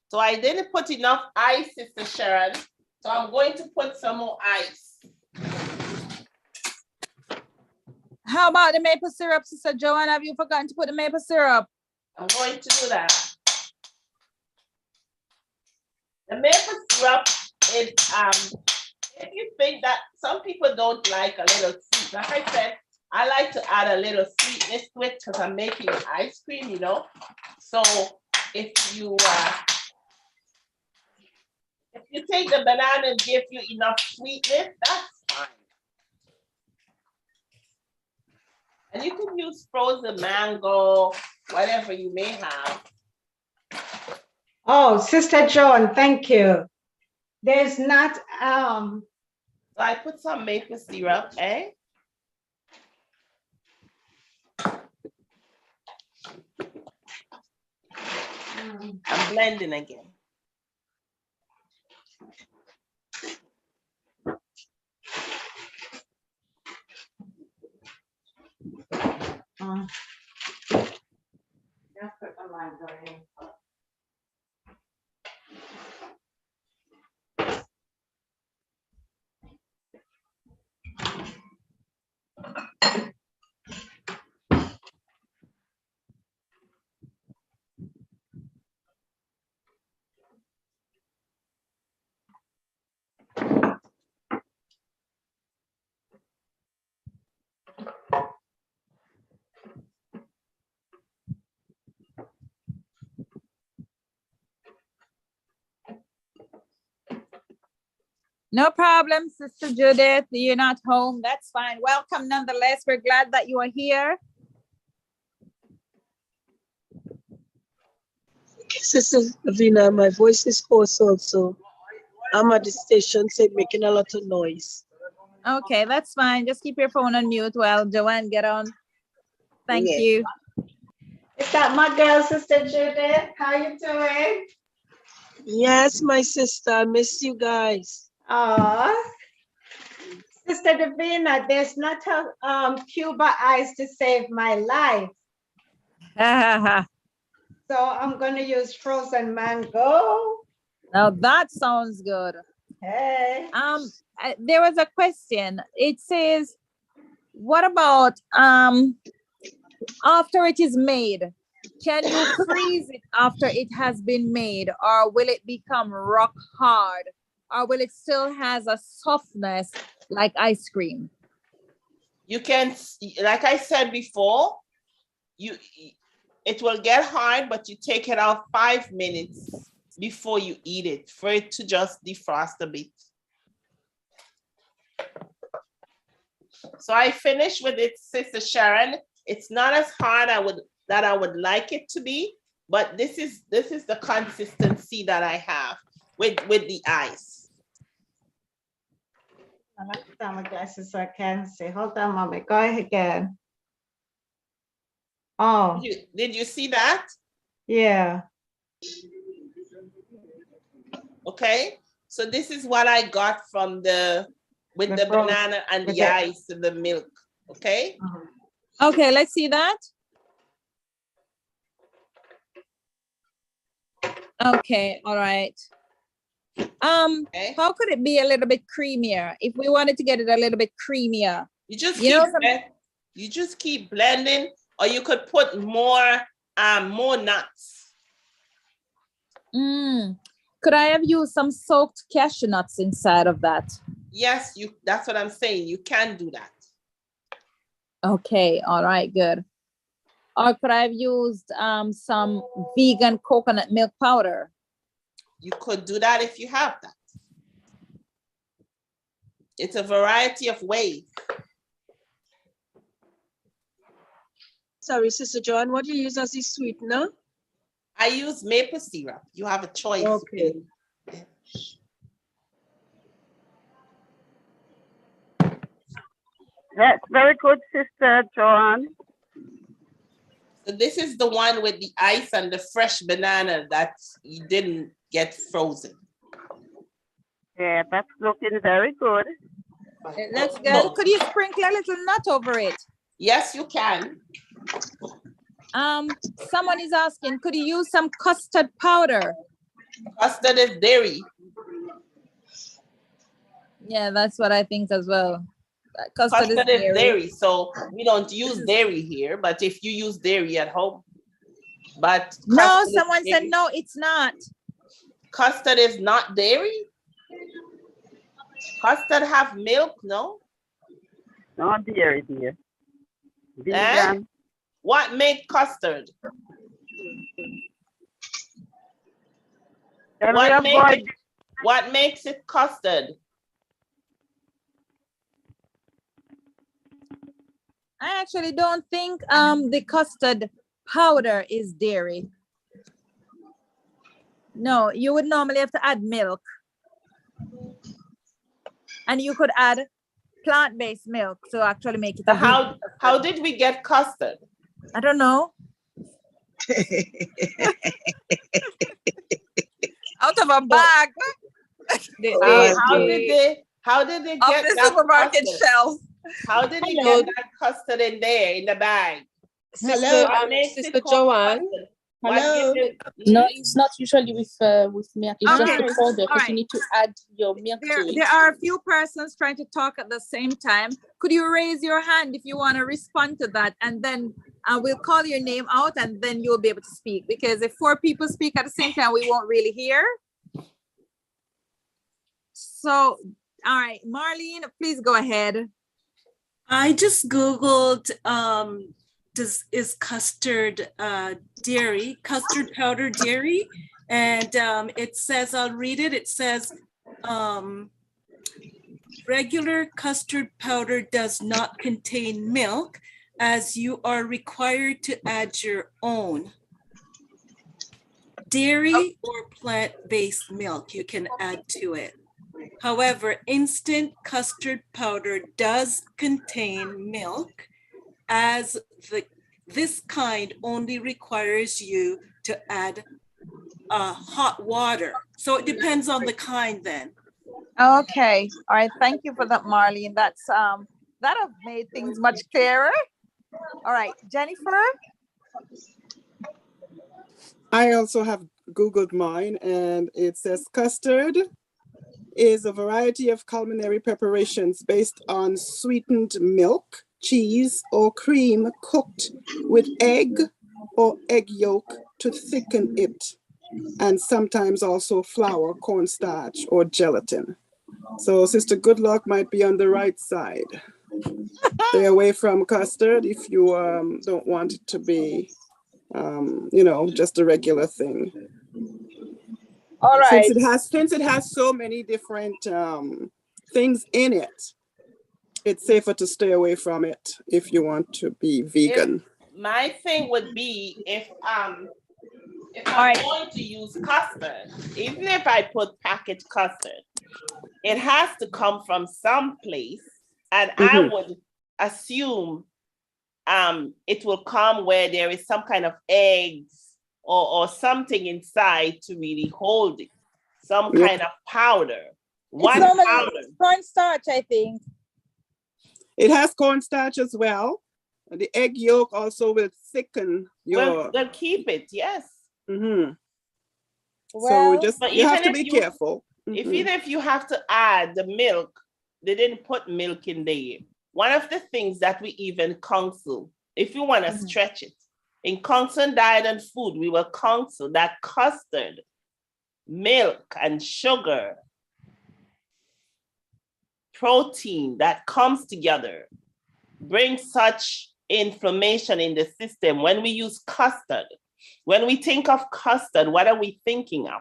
So I didn't put enough ice, Sister Sharon. So I'm going to put some more ice. How about the maple syrup, Sister Joanne? Have you forgotten to put the maple syrup? I'm going to do that. The maple syrup is, if you think that some people don't like a little sweet, like I said, I like to add a little sweetness to it because I'm making ice cream, you know. So if you take the banana and give you enough sweetness, that's fine. And you can use frozen mango, whatever you may have. Oh, Sister Joan, thank you. There's not So I put some maple syrup, eh? I'm blending again. Just put the mango in. No problem, Sister Judith. You're not home. That's fine. Welcome nonetheless. We're glad that you are here. Sister Vina, my voice is hoarse also. I'm at the station, so making a lot of noise. Okay, that's fine. Just keep your phone on mute while Joanne get on. Thank Yeah. you. Is that my girl, Sister Judith? How you doing? Yes, my sister, I miss you guys. Sister Davina, there's not a Cuba ice to save my life. So I'm going to use frozen mango. Now that sounds good. Hey. There was a question. It says, what about after it is made? Can you freeze it after it has been made, or will it become rock hard, or will it still has a softness like ice cream? You can, like I said before, it will get hard, but you take it out 5 minutes before you eat it for it to just defrost a bit. So I finished with it, Sister Sharon. It's not as hard that I would like it to be, but this is the consistency that I have with the ice. I like to put my glasses so I can see. Hold on, Mommy. Go ahead again. Oh. Did you see that? Yeah. Okay. So this is what I got from the banana and the ice and the milk. Okay. Okay, let's see that. Okay, all right. How could it be a little bit creamier if we wanted to get it a little bit creamier? You just keep blending, or you could put more nuts. Could I have used some soaked cashew nuts inside of that? Yes, that's what I'm saying. You can do that. Okay, all right, good. Or could I have used some vegan coconut milk powder? You could do that if you have that. It's a variety of ways. Sorry, Sister Joanne, what do you use as the sweetener? I use maple syrup. You have a choice. Okay. That's very good, Sister Joanne. So this is the one with the ice and the fresh banana that you didn't get frozen. Yeah, that's looking very good. That's good. Could you sprinkle a little nut over it? Yes, you can. Someone is asking, could you use some custard powder? Custard is dairy. Yeah, that's what I think as well. Custard is dairy, so we don't use dairy here, but if you use dairy at home. But no, someone said no, it's not. Custard is not dairy? Custard have milk, no? Not dairy, dear. Vegan. What makes custard? What makes it custard? I actually don't think the custard powder is dairy. No, you would normally have to add milk. And you could add plant-based milk to actually make it. How did we get custard? I don't know. Out of a bag. How did they get off the supermarket shelf? How did they get that custard in there in the bag? Sister Joanne. Hello. No, it's not usually with milk. It's just the powder because you need to add your milk to it. There are a few persons trying to talk at the same time. Could you raise your hand if you want to respond to that? And then we'll call your name out and then you'll be able to speak. Because if 4 people speak at the same time, we won't really hear. So, all right, Marlene, please go ahead. I just Googled, is custard dairy, custard powder dairy? And it says, I'll read it. It says, regular custard powder does not contain milk, as you are required to add your own. Dairy or plant-based milk you can add to it. However, instant custard powder does contain milk, as this kind only requires you to add hot water. So it depends on the kind then. Okay, all right, thank you for that, Marlene. That's that have made things much clearer. All right, Jennifer. I also have Googled mine, and it says custard is a variety of culinary preparations based on sweetened milk, cheese, or cream cooked with egg or egg yolk to thicken it, and sometimes also flour, cornstarch, or gelatin. So Sister Goodluck might be on the right side. Stay away from custard if you don't want it to be, just a regular thing. All right. Since it has so many different things in it, it's safer to stay away from it if you want to be vegan. My thing would be if I'm going to use custard, even if I put packaged custard, it has to come from some place, and I would assume it will come where there is some kind of eggs or something inside to really hold it, some kind of powder. One powder. Cornstarch, I think. It has cornstarch as well. And the egg yolk also will thicken your. They'll keep it, yes. Mm-hmm. Well, so you have to be careful. Even if you have to add the milk, they didn't put milk in there. One of the things that we even counsel, if you want to stretch it, in Counsel Diet and Food, we will counsel that custard, milk, and sugar, protein that comes together brings such inflammation in the system. When we use custard, when we think of custard, what are we thinking of?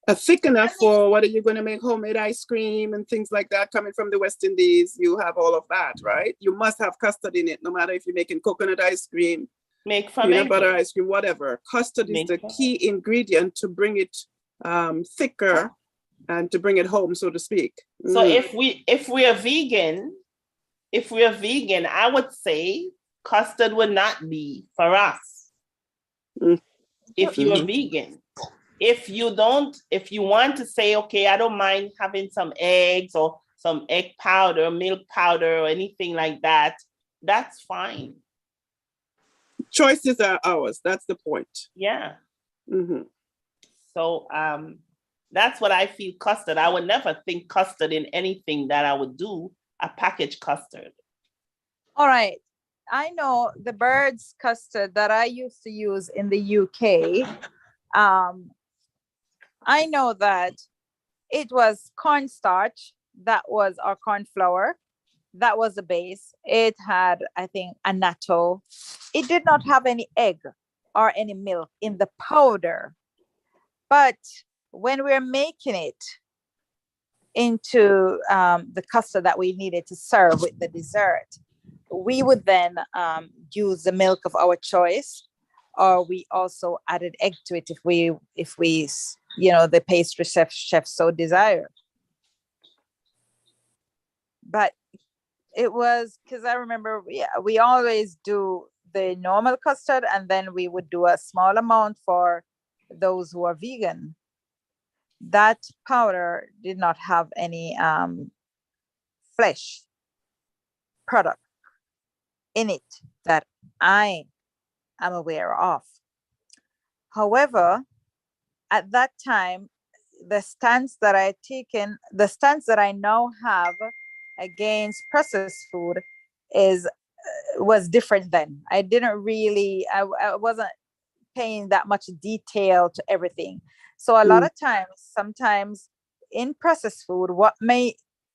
Thick enough for what are you going to make homemade ice cream and things like that coming from the West Indies. You have all of that, right? You must have custard in it, no matter if you're making coconut ice cream, peanut butter ice cream, whatever. Custard is the key ingredient to bring it thicker and to bring it home, so to speak. So if we are vegan, I would say custard would not be for us. If you are vegan. If you want to say, okay, I don't mind having some eggs or some egg powder, milk powder, or anything like that, that's fine. Choices are ours. That's the point. Yeah. So that's what I feel custard. I would never think custard in anything that I would do, a packaged custard. All right. I know the Bird's custard that I used to use in the UK. I know that it was cornstarch, that was our corn flour, that was the base. It had, I think, annatto. It did not have any egg or any milk in the powder. But when we're making it into the custard that we needed to serve with the dessert, we would then use the milk of our choice, or we also added egg to it if we the pastry chef so desire. But it was, because I remember we always do the normal custard, and then we would do a small amount for those who are vegan. That powder did not have any flesh product in it that I am aware of. However, at that time, the stance that I now have against processed food was different then. I didn't really, I wasn't paying that much detail to everything. So a lot of times, sometimes in processed food,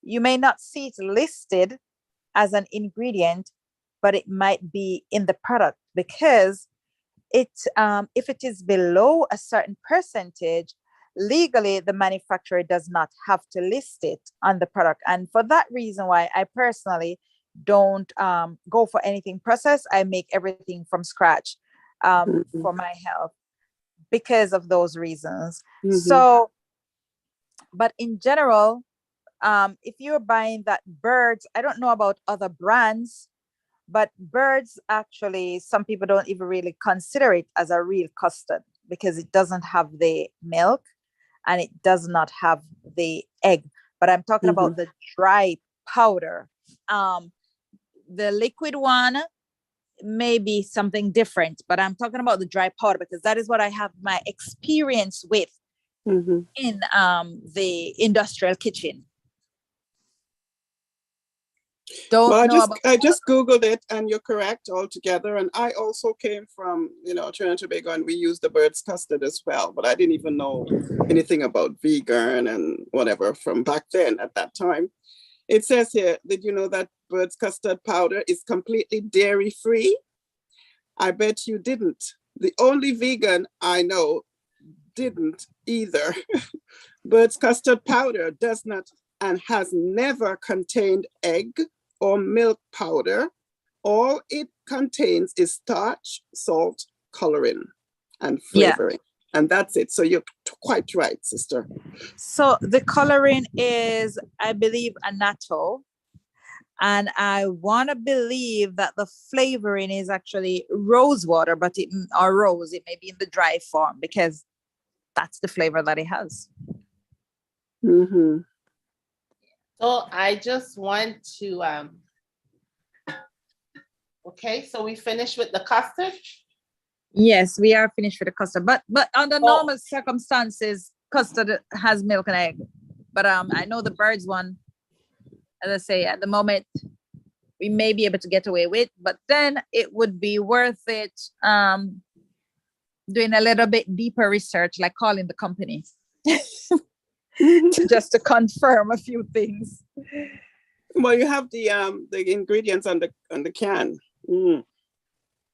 you may not see it listed as an ingredient, but it might be in the product, because if it is below a certain percentage, legally the manufacturer does not have to list it on the product. And for that reason why I personally don't go for anything processed. I make everything from scratch for my health because of those reasons. So, but in general, if you're buying that Birds, I don't know about other brands, but Birds actually, some people don't even really consider it as a real custard because it doesn't have the milk and it does not have the egg. But I'm talking about the dry powder. The liquid one may be something different, but I'm talking about the dry powder because that is what I have my experience with in the industrial kitchen. I just Googled it and you're correct altogether. And I also came from, Trinidad and Tobago, and we use the Birds custard as well, but I didn't even know anything about vegan and whatever from back then at that time. It says here, did you know that Birds custard powder is completely dairy free? I bet you didn't. The only vegan I know didn't either. Birds custard powder does not and has never contained egg or milk powder. All it contains is starch, salt, coloring, and flavoring. And that's it. So you're quite right, sister. So the coloring is, I believe, annatto. And I want to believe that the flavoring is actually rose water, or rose. It may be in the dry form because that's the flavor that it has. So I just want to, okay, so we finished with the custard? Yes, we are finished with the custard, but under normal circumstances, custard has milk and egg. But I know the Birds one, as I say, at the moment, we may be able to get away with, but then it would be worth it doing a little bit deeper research, like calling the company, just to confirm a few things. Well, you have the ingredients on the can.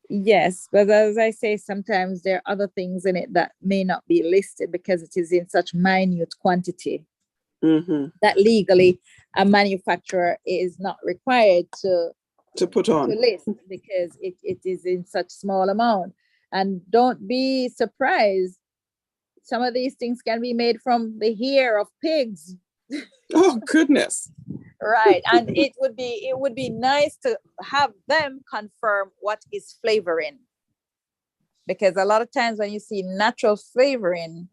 Yes, but as I say, sometimes there are other things in it that may not be listed because it is in such minute quantity that legally a manufacturer is not required to put on to list because it is in such small amount. And don't be surprised, some of these things can be made from the hair of pigs. Oh goodness. Right. And it would be nice to have them confirm what is flavoring. Because a lot of times when you see natural flavoring,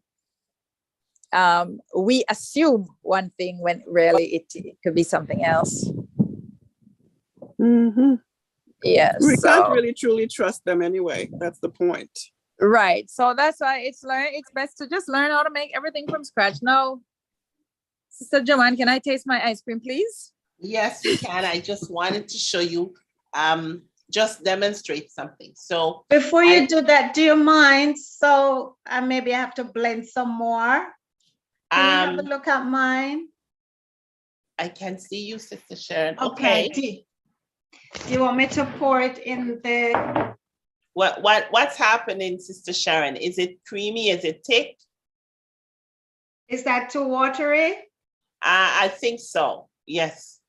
we assume one thing when really it could be something else. Yes. We can't really truly trust them anyway. That's the point. Right. So that's why it's best to just learn how to make everything from scratch. Now, Sister Joanne, can I taste my ice cream, please? Yes, you can. I just wanted to show you, just demonstrate something. So before you do that, do you mind? So maybe I have to blend some more. Can you have a look at mine? I can see you, Sister Sharon. Okay. Do you want me to pour it in the? What's happening, Sister Sharon? Is it creamy? Is it thick? Is that too watery? I think so. Yes.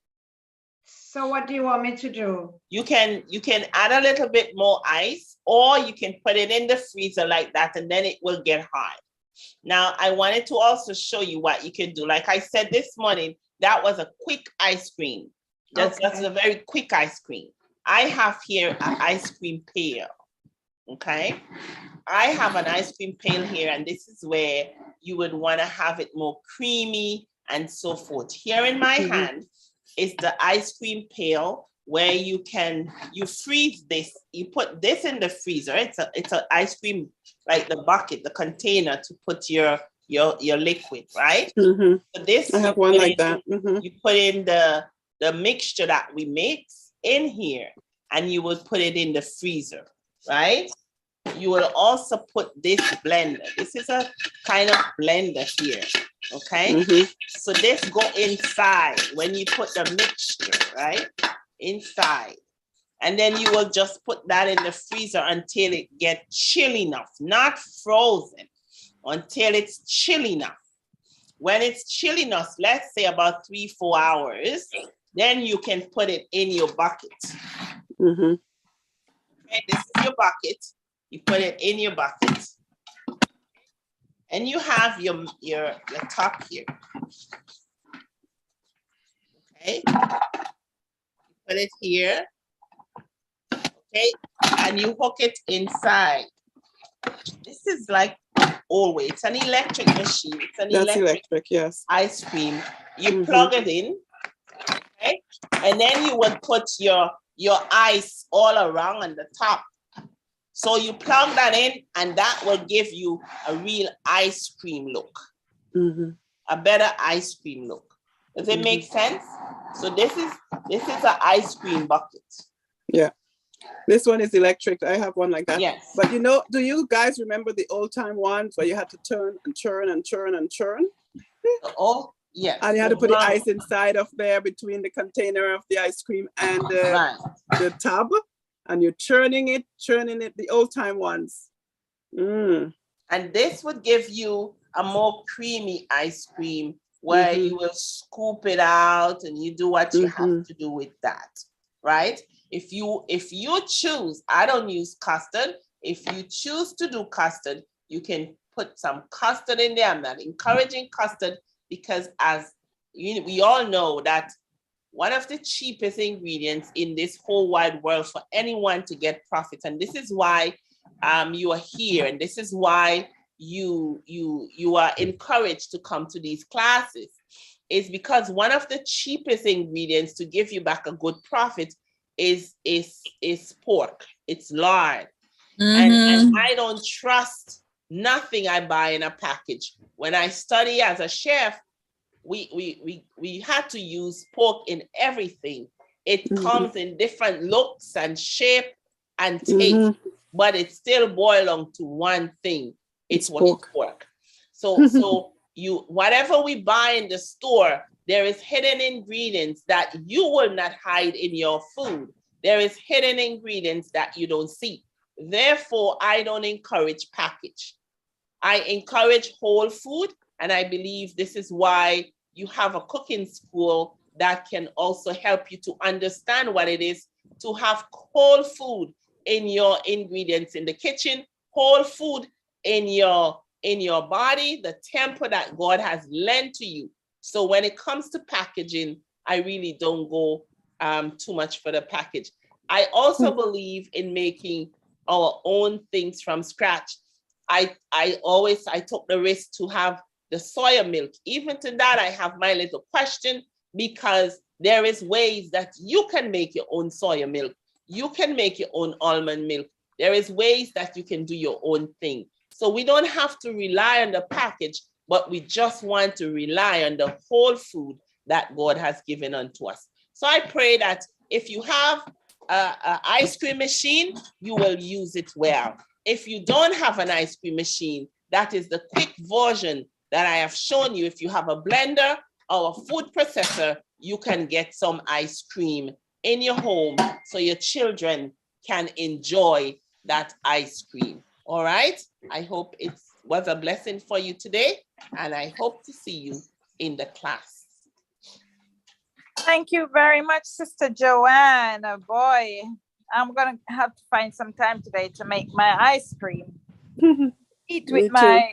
So what do you want me to do? You can add a little bit more ice, or you can put it in the freezer like that, and then it will get hard. Now, I wanted to also show you what you can do. Like I said this morning, that was a quick ice cream. That's a very quick ice cream. I have here an ice cream pail. Okay. I have an ice cream pail here, and this is where you would want to have it more creamy and so forth. Here in my hand is the ice cream pail where you freeze this. You put this in the freezer. It's an ice cream, like the bucket, the container to put your liquid, right? So this, I have one like that. You put in the mixture that we mix in here, and you would put it in the freezer, right? You will also put this blender. This is a kind of blender here, okay? So this go inside when you put the mixture, right? Inside. And then you will just put that in the freezer until it gets chill enough, not frozen, until it's chill enough. When it's chill enough, let's say about 3-4 hours, then you can put it in your bucket. Mm-hmm. Okay, this is your bucket. You put it in your bucket. And you have your top here. Okay. You put it here. Okay. And you hook it inside. This is like always, it's an electric machine. It's an electric, yes. Ice cream. You plug it in. Okay. And then you would put your ice all around on the top. So you plug that in and that will give you a real ice cream look. A better ice cream look. Does it make sense? So this is an ice cream bucket. Yeah. This one is electric. I have one like that. Yes. But you know, do you guys remember the old time ones where you had to turn and churn and churn and churn? Oh, yes. And you had to put the ice inside of there between the container of the ice cream and the tub. And you're churning it, the old time ones. And this would give you a more creamy ice cream where you will scoop it out and you do what you have to do with that, right? If you choose, I don't use custard. If you choose to do custard, you can put some custard in there. I'm not encouraging custard because we all know that one of the cheapest ingredients in this whole wide world for anyone to get profit. And this is why you are here. And this is why you are encouraged to come to these classes, is because one of the cheapest ingredients to give you back a good profit is pork. It's lard. And I don't trust nothing I buy in a package. When I study as a chef, we had to use pork in everything. It comes in different looks and shape and taste, but it still boils down to one thing. It's pork. So whatever we buy in the store, there is hidden ingredients that you will not hide in your food. There is hidden ingredients that you don't see. Therefore, I don't encourage package. I encourage whole food, and I believe this is why you have a cooking school that can also help you to understand what it is to have whole food in your ingredients in the kitchen, whole food in your body, the temple that God has lent to you. So when it comes to packaging, I really don't go too much for the package. I also believe in making our own things from scratch. I took the risk to have the soya milk. Even to that, I have my little question, because there is ways that you can make your own soya milk. You can make your own almond milk. There is ways that you can do your own thing. So we don't have to rely on the package, but we just want to rely on the whole food that God has given unto us. So I pray that if you have an ice cream machine, you will use it well. If you don't have an ice cream machine, that is the quick version that I have shown you. If you have a blender or a food processor, you can get some ice cream in your home so your children can enjoy that ice cream. All right. I hope it was a blessing for you today, and I hope to see you in the class. Thank you very much, Sister Joanne. Oh boy, I'm gonna have to find some time today to make my ice cream. Eat with my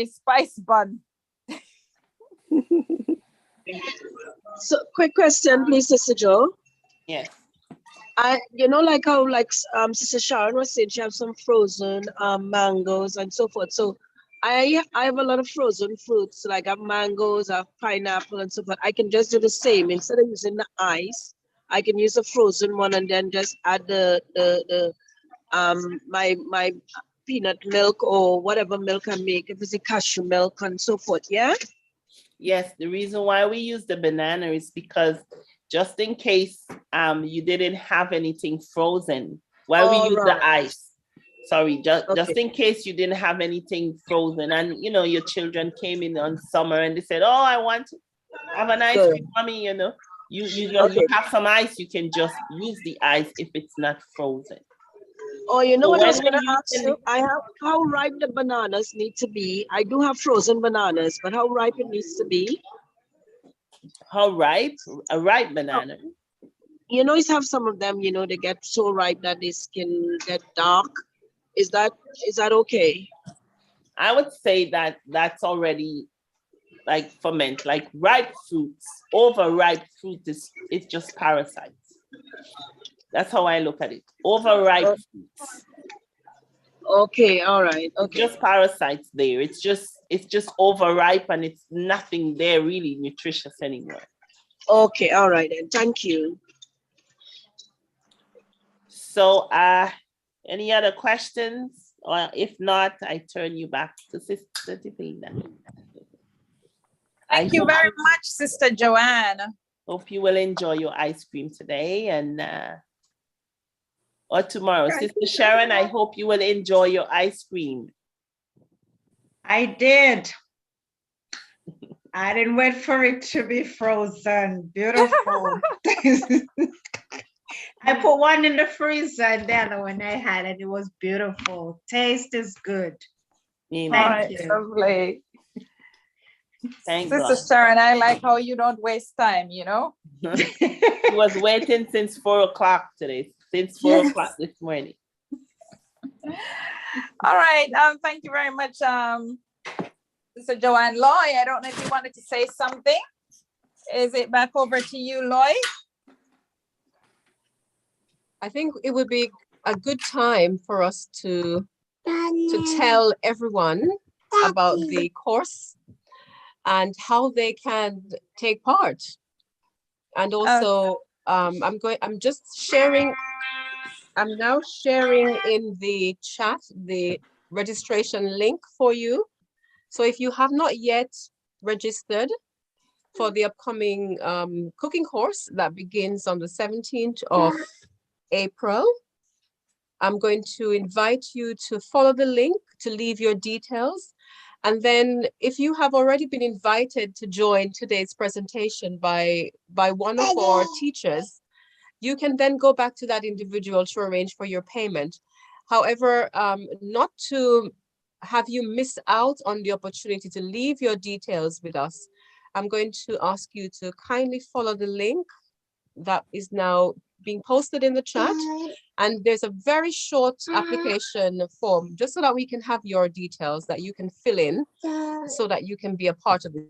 spice bun. So, quick question, please, Sister Joe. Yes. Like how Sister Sharon was saying, she has some frozen mangoes and so forth. So I have a lot of frozen fruits, like I have mangoes, I have pineapple and so forth. I can just do the same. Instead of using the ice, I can use a frozen one and then just add my peanut milk or whatever milk I make, if it's a cashew milk and so forth. Yeah. Yes, the reason why we use the banana is because just in case you didn't have anything frozen, we use the ice. Sorry, just in case you didn't have anything frozen, and your children came in on summer and they said, "Oh, I want to have an ice cream, mommy." You have some ice. You can just use the ice if it's not frozen. Oh, you know So what I when was will gonna you ask you? I have how ripe the bananas need to be. I do have frozen bananas, but how ripe it needs to be. How ripe? A ripe banana. You know, you have some of them, you know, they get so ripe that the skin get dark. Is that okay? I would say that that's already like ferment, like ripe fruits. Overripe fruit is it's just parasites. That's how I look at it. Overripe fruits. Okay, all right. Okay. Just parasites there. It's just overripe and it's nothing there really nutritious anymore. Okay, all right then. Thank you. So any other questions? Or if not, I turn you back to Sister Divina. Thank you very much, Sister Joanne. Hope you will enjoy your ice cream today and or tomorrow. Sister Sharon, I hope you will enjoy your ice cream. I did. I didn't wait for it to be frozen. Beautiful. I put one in the freezer and the other one I had and it was beautiful. Taste is good. Thank you. Lovely. Thank Sister God. Sharon, I like how you don't waste time, you know? He was waiting since 4 o'clock today, since 4 o'clock this morning. All right. Thank you very much, Sister Joanne. Loy, I don't know if you wanted to say something. Is it back over to you, Loy? I think it would be a good time for us to tell everyone about the course and how they can take part. And also, I'm now sharing in the chat the registration link for you. So if you have not yet registered for the upcoming cooking course that begins on the 17th of April, I'm going to invite you to follow the link to leave your details. And then if you have already been invited to join today's presentation by one of our teachers, you can then go back to that individual to arrange for your payment. However, not to have you miss out on the opportunity to leave your details with us, I'm going to ask you to kindly follow the link that is now being posted in the chat. And there's a very short application form just so that we can have your details that you can fill in so that you can be a part of it.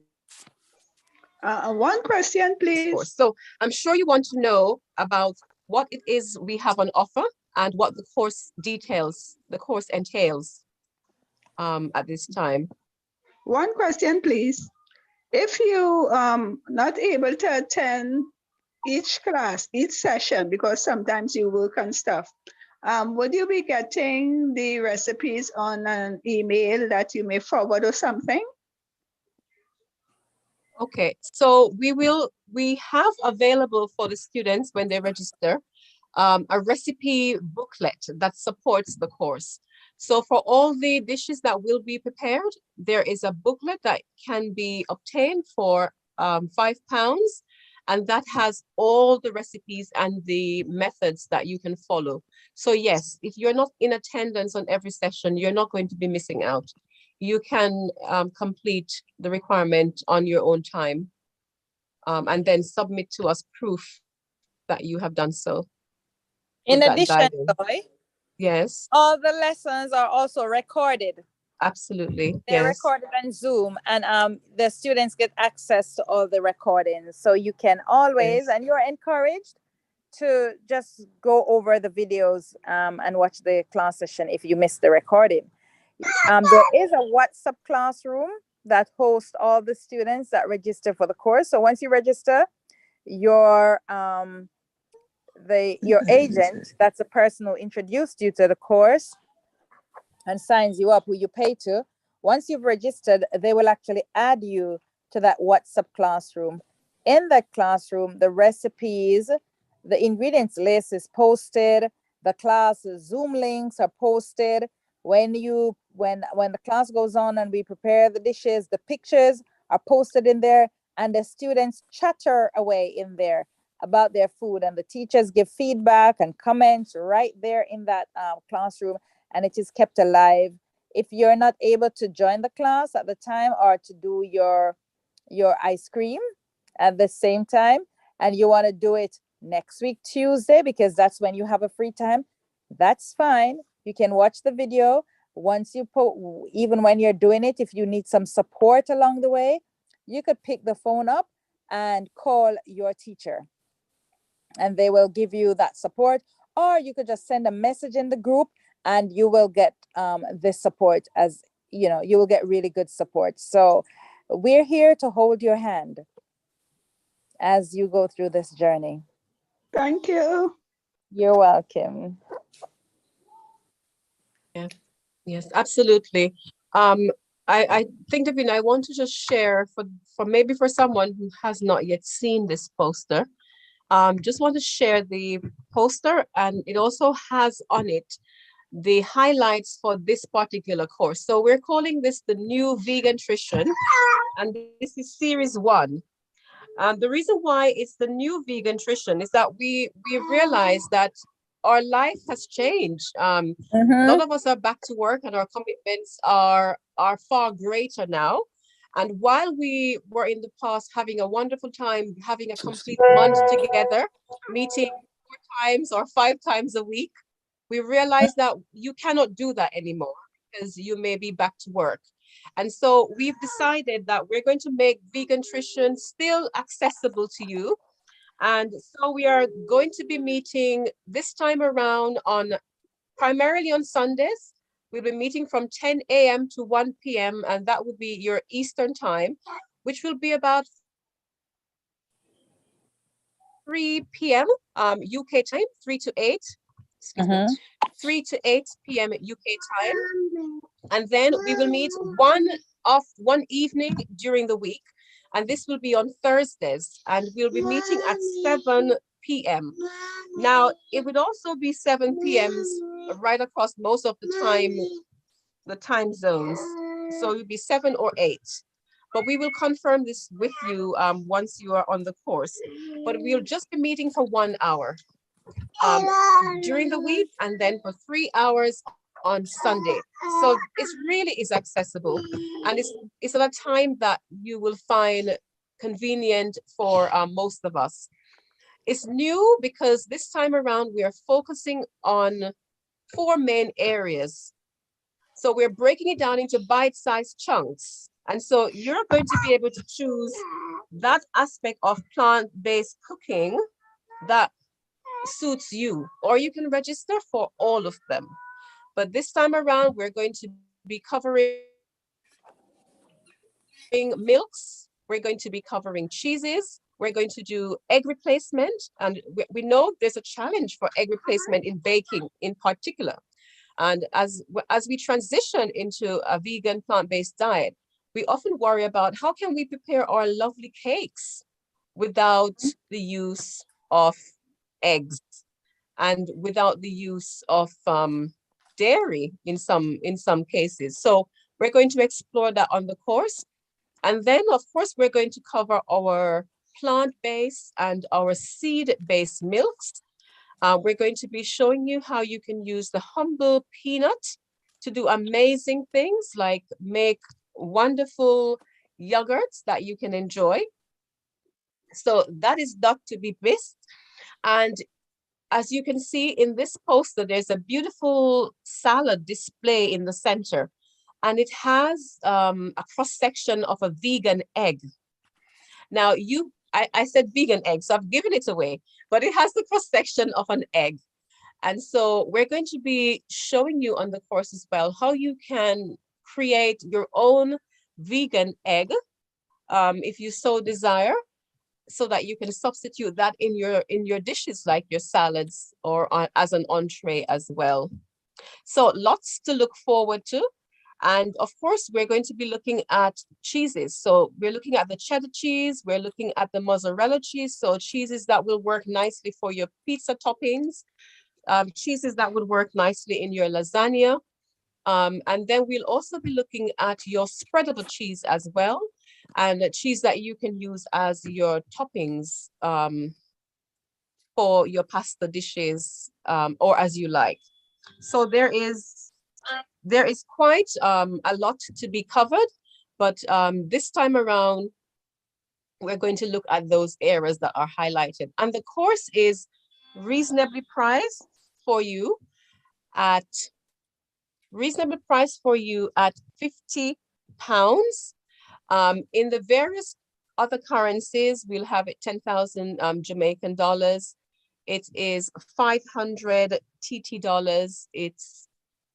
One question, please. So I'm sure you want to know about what it is we have on offer and what the course details, the course entails at this time. One question, please. If you not able to attend each class, each session, because sometimes you work and stuff, would you be getting the recipes on an email that you may forward or something? Okay, so we have available for the students when they register a recipe booklet that supports the course. So for all the dishes that will be prepared, there is a booklet that can be obtained for £5, and that has all the recipes and the methods that you can follow. So yes, if you're not in attendance on every session, you're not going to be missing out. You can complete the requirement on your own time and then submit to us proof that you have done so. In addition, yes, all the lessons are also recorded. Absolutely. They're Yes. recorded on Zoom, and the students get access to all the recordings. So you can always, and you're encouraged to just go over the videos and watch the class session if you missed the recording. There is a WhatsApp classroom that hosts all the students that register for the course. So once you register, your agent, that's the person who introduced you to the course and signs you up, who you pay to, once you've registered, they will actually add you to that WhatsApp classroom. In that classroom, the recipes, the ingredients list is posted, the class Zoom links are posted. When the class goes on and we prepare the dishes, the pictures are posted in there, and the students chatter away in there. about their food, and the teachers give feedback and comments right there in that classroom, and it is kept alive. If you're not able to join the class at the time or to do your ice cream at the same time, and you want to do it next week Tuesday because that's when you have a free time, that's fine. You can watch the video once you even when you're doing it. If you need some support along the way, you could pick the phone up and call your teacher and they will give you that support, or you could just send a message in the group and you will get this support. As you know, you will get really good support. So we're here to hold your hand as you go through this journey. Thank you. You're welcome. Yeah. Yes, absolutely. I think, Davina, I want to just share for maybe for someone who has not yet seen this poster. Just want to share the poster, and it also has on it the highlights for this particular course. So we're calling this the new Vegantrition, and this is series 1. The reason why it's the new Vegantrition is that we realized that our life has changed. A lot of us are back to work and our commitments are far greater now. And while we were in the past having a wonderful time, having a complete month together, meeting 4 times or 5 times a week, we realized that you cannot do that anymore because you may be back to work. And so we've decided that we're going to make Vegantrition still accessible to you. And so we are going to be meeting this time around primarily on Sundays. We'll be meeting from 10 a.m. to 1 p.m. and that would be your Eastern time, which will be about 3 p.m. UK time, 3 to 8. Excuse me, 3 to 8 p.m. UK time. And then we will meet one evening during the week. And this will be on Thursdays. And we'll be meeting at 7 p.m. Now, it would also be 7 p.m.s right across most of the time zones. So it would be 7 or 8. But we will confirm this with you once you are on the course. But we'll just be meeting for 1 hour during the week and then for 3 hours on Sunday. So it really is accessible, and it's at a time that you will find convenient for most of us. It's new because this time around we are focusing on 4 main areas. So we're breaking it down into bite-sized chunks. And so you're going to be able to choose that aspect of plant-based cooking that suits you, or you can register for all of them. But this time around, we're going to be covering milks, we're going to be covering cheeses, we're going to do egg replacement. And we know there's a challenge for egg replacement in baking in particular. And as we transition into a vegan plant-based diet, we often worry about how can we prepare our lovely cakes without the use of eggs and without the use of dairy in some cases. So we're going to explore that on the course. And then, of course, we're going to cover our plant-based and our seed-based milks. We're going to be showing you how you can use the humble peanut to do amazing things like make wonderful yogurts that you can enjoy. So that is Dr. Bibist. And as you can see in this poster, there's a beautiful salad display in the center, and it has a cross-section of a vegan egg. Now, I said vegan egg, so I've given it away, but it has the cross-section of an egg. And so we're going to be showing you on the course as well how you can create your own vegan egg if you so desire, so that you can substitute that in your dishes, like your salads or as an entree as well. So lots to look forward to. And of course, we're going to be looking at cheeses. So we're looking at the cheddar cheese, we're looking at the mozzarella cheese, so cheeses that will work nicely for your pizza toppings, cheeses that would work nicely in your lasagna. And then we'll also be looking at your spreadable cheese as well, and cheese that you can use as your toppings for your pasta dishes, or as you like. So there is quite a lot to be covered, but this time around, we're going to look at those areas that are highlighted. And the course is reasonably priced for you at £50. In the various other currencies, we'll have it 10,000 Jamaican dollars. It is 500 TT dollars. It's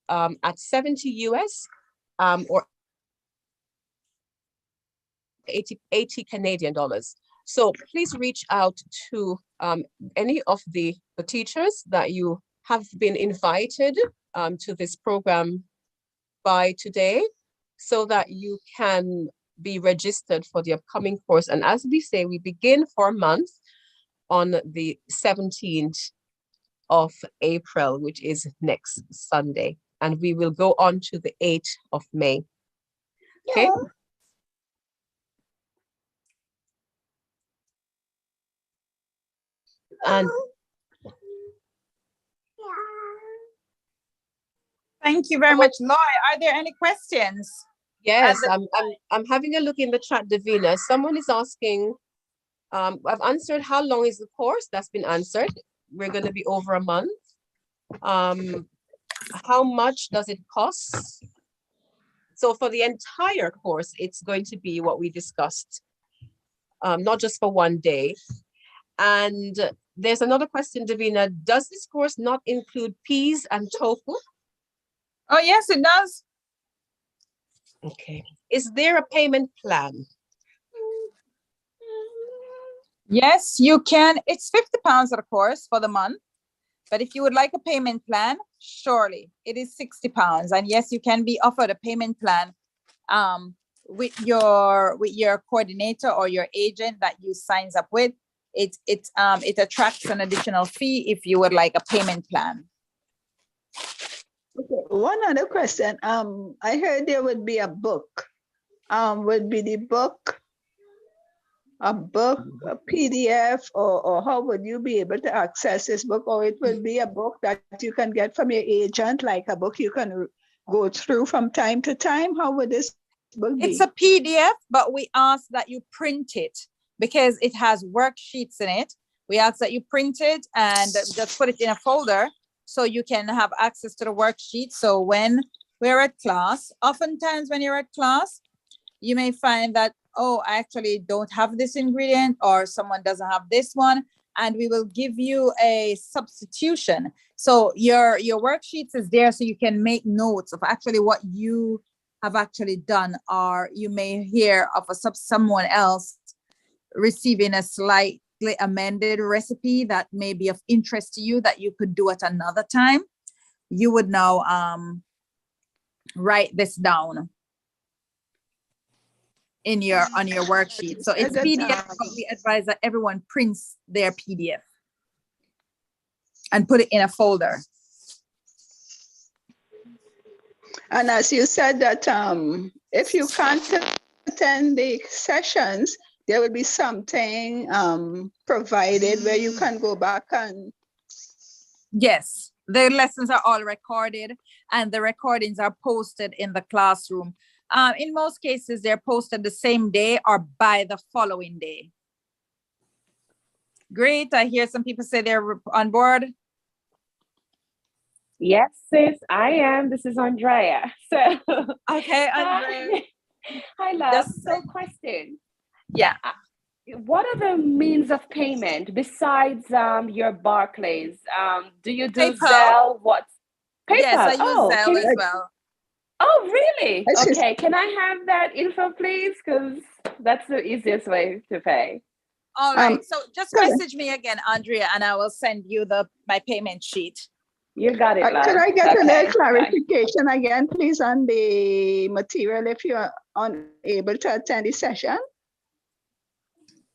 at 70 US or 80 Canadian dollars. So please reach out to any of the teachers that you have been invited to this program by today, so that you can be registered for the upcoming course. And as we say, we begin for a month on the 17th of April, which is next Sunday. And we will go on to the 8th of May. Okay. And thank you very much, Lloyd. Are there any questions? Yes, I'm having a look in the chat, Davina. Someone is asking, I've answered how long is the course? That's been answered. We're going to be over a month. How much does it cost? So for the entire course, it's going to be what we discussed, not just for one day. And there's another question, Davina. Does this course not include peas and tofu? Oh, yes, it does. Okay. Is there a payment plan? Yes, you can. It's £50 of the course for the month. But if you would like a payment plan, surely it is £60. And yes, you can be offered a payment plan with your coordinator or your agent that you signs up with. It attracts an additional fee if you would like a payment plan. Okay, one other question. I heard there would be a book. Would be the book a PDF, or how would you be able to access this book? Or it will be a book that you can get from your agent, like a book you can go through from time to time? How would this book be? It's a PDF, but we ask that you print it because it has worksheets in it. We ask that you print it and just put it in a folder so you can have access to the worksheet. So when we're at class, oftentimes when you're at class, you may find that, oh, I actually don't have this ingredient, or someone doesn't have this one, and we will give you a substitution. So your worksheets is there so you can make notes of actually what you have actually done, or you may hear of someone else receiving a slightly amended recipe that may be of interest to you that you could do at another time. You would now write this down on your worksheet. So it's PDF, but we advise that everyone prints their PDF and put it in a folder. And as you said that if you can't attend the sessions, there will be something provided where you can go back and... Yes, the lessons are all recorded and the recordings are posted in the classroom. In most cases, they're posted the same day or by the following day. Great, I hear some people say they're on board. Yes, sis, I am. This is Andrea. So okay, Andrea. Hi, love. So question. Yeah. What are the means of payment besides your Barclays? Do you do PayPal. Zelle? What? PayPal? Yes, I use Zelle as well. Oh, really? Okay, can I have that info, please? Because that's the easiest way to pay. All right, so just message me again, Andrea, and I will send you my payment sheet. You got it, love. Could I get a little clarification again, please, on the material if you are unable to attend the session?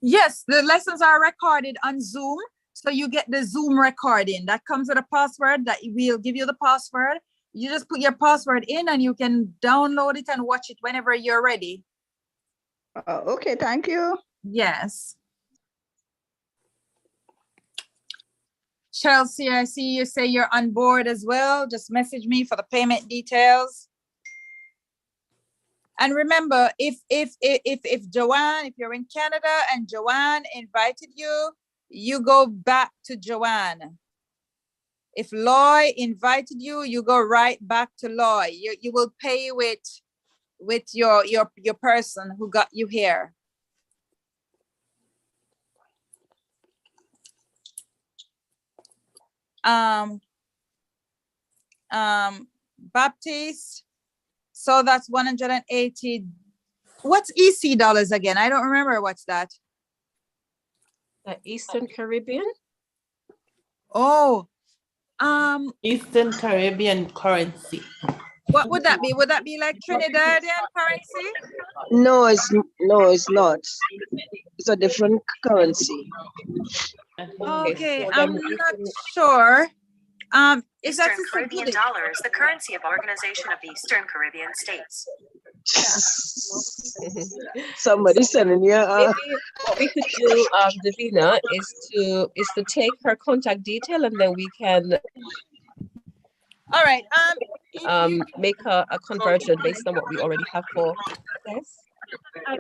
Yes, the lessons are recorded on Zoom. So you get the Zoom recording. That comes with a password that we'll give you the password. You just put your password in and you can download it and watch it whenever you're ready. Okay, thank you. Yes. Chelsea, I see you say you're on board as well. Just message me for the payment details. And remember, if Joanne, if you're in Canada and Joanne invited you, you go back to Joanne. If Loy invited you, you go right back to Loy. You will pay with your person who got you here. Baptiste, so that's 180. What's EC dollars again? I don't remember. What's that? The Eastern Caribbean. Oh, Eastern Caribbean currency. what would that be? Would that be like Trinidadian currency? No, it's not. It's a different currency. Okay, I'm not sure. Is that Eastern Caribbean dollars, the currency of Organization of the Eastern Caribbean States. Somebody sending you. Maybe what we could do, Davina, is to take her contact detail, and then we can. All right. Make a conversion based on what we already have for this. All